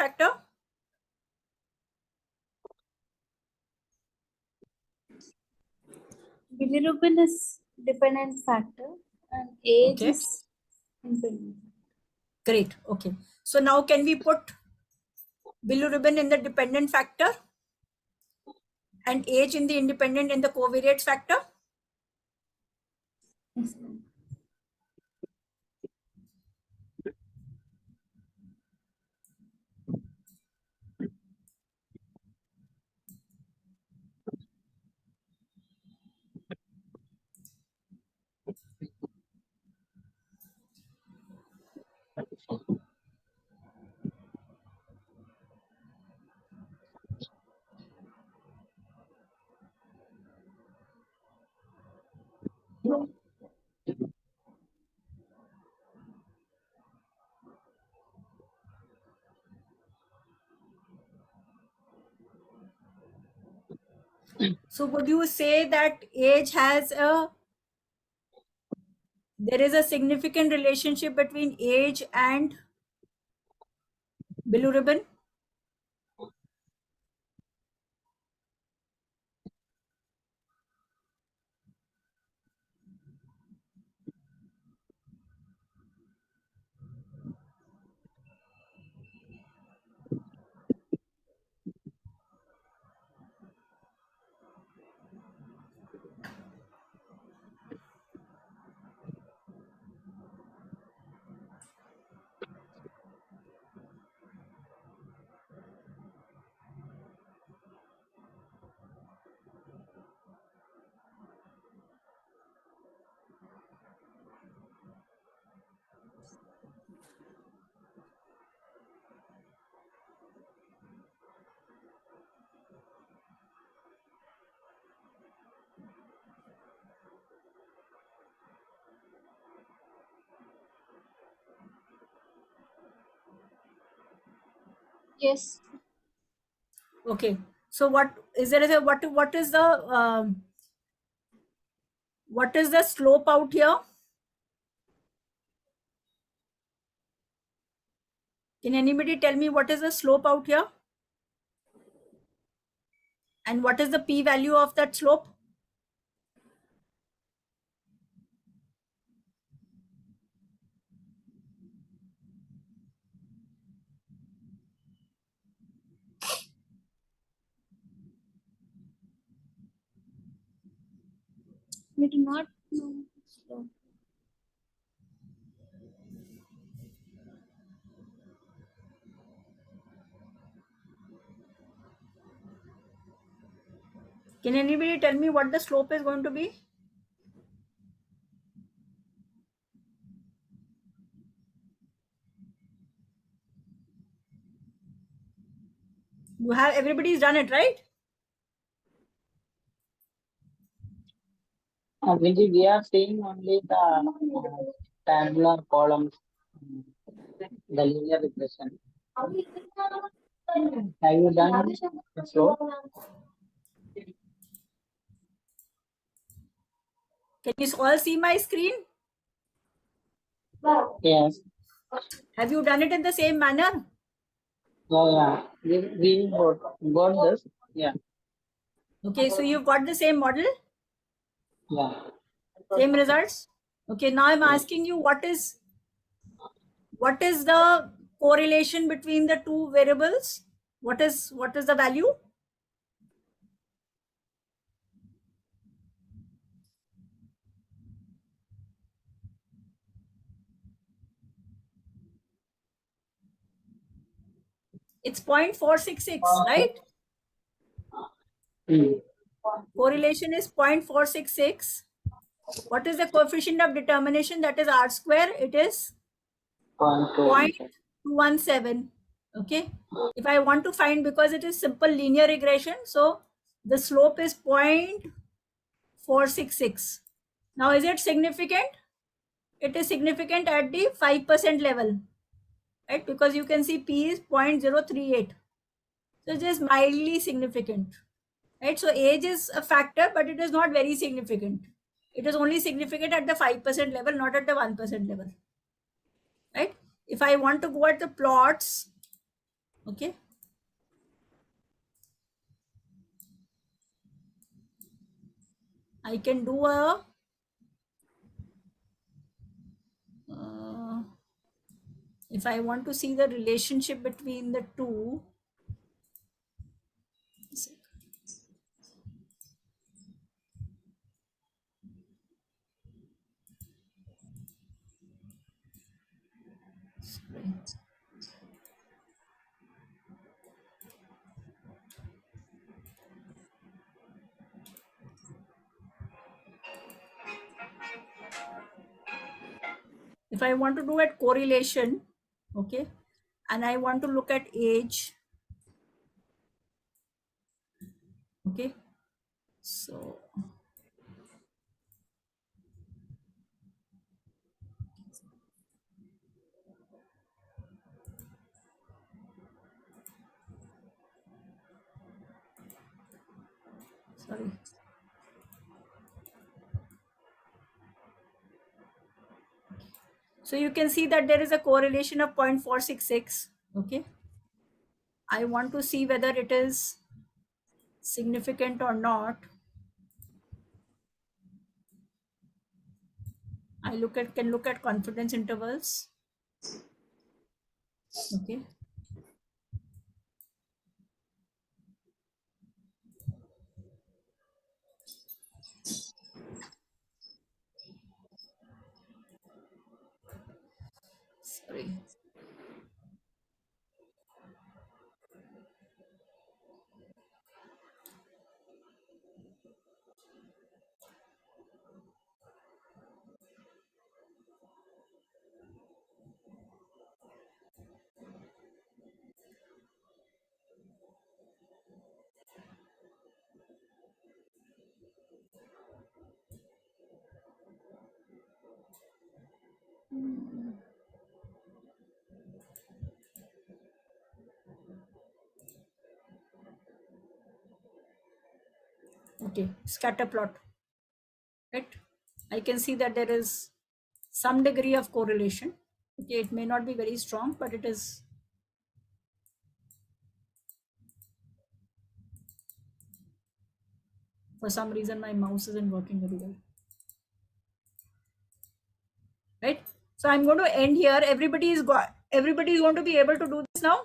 factor? Bilirubin is dependent factor and age Okay. is independent. Great. Okay. So now can we put bilirubin in the dependent factor and age in the independent in the covariate factor? Yes, ma'am. So would you say that age has there is a significant relationship between age and bilirubin? Yes. Okay. So what is there? What is the slope out here? Can anybody tell me what is the slope out here? And what is the p-value of that slope? We do not know. So, Can anybody tell me what the slope is going to be? You have everybody's done it, right? Vinti, we are seeing only the tabular columns, the linear regression. Have you done the slope? Can you all see my screen? Yes. Have you done it in the same manner? Yeah. We got this. Yeah. Okay, so you've got the same model, Yeah. same results. Okay, now I'm asking you what is the correlation between the two variables? What is the value? It's 0.466, right? Hmm. Correlation is 0.466. What is the coefficient of determination? That is r square. It is 0.217. Okay. If I want to find, because it is simple linear regression, so the slope is 0.466. Now, is it significant? It is significant at the 5% level, right? Because you can see P is 0.038. So it is mildly significant, right? So age is a factor, but it is not very significant. It is only significant at the 5% level, not at the 1% level, right? If I want to go at the plots, Okay. I can do a if I want to see the relationship between the two, sorry. If I want to do a correlation, okay, and I want to look at age, okay, so sorry. So you can see that there is a correlation of 0.466. Okay. I want to see whether it is significant or not. I can look at confidence intervals. Okay. Sorry. Okay. Scatter plot. Right. I can see that there is some degree of correlation. Okay. It may not be very strong, but it is. For some reason, my mouse isn't working very well. Right. So I'm going to end here. Everybody is going to be able to do this now.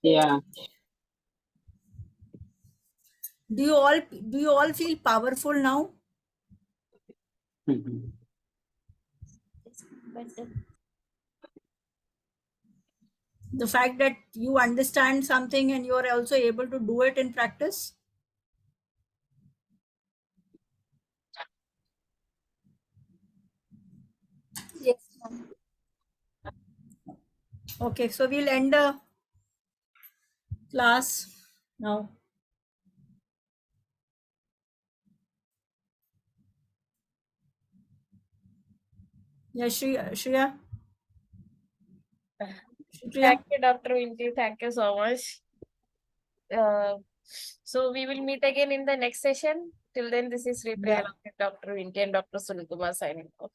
Yeah. Do you all feel powerful now? Mhm. The fact that you understand something and you are also able to do it in practice. Yes, ma'am. Okay, so we'll end the class now. Yeah, Shreya. Thank you, Dr. Vinti. Thank you so much. So we will meet again in the next session. Till then, this is Sri Priya, Dr. Vinti and Dr. Sunilkumar signing off.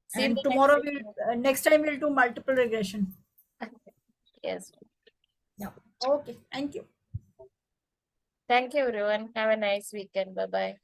See you in And the tomorrow next next time we'll do multiple regression. session. Yes. Yeah. Okay. Thank you. Thank you, everyone. Have a nice weekend. Bye-bye.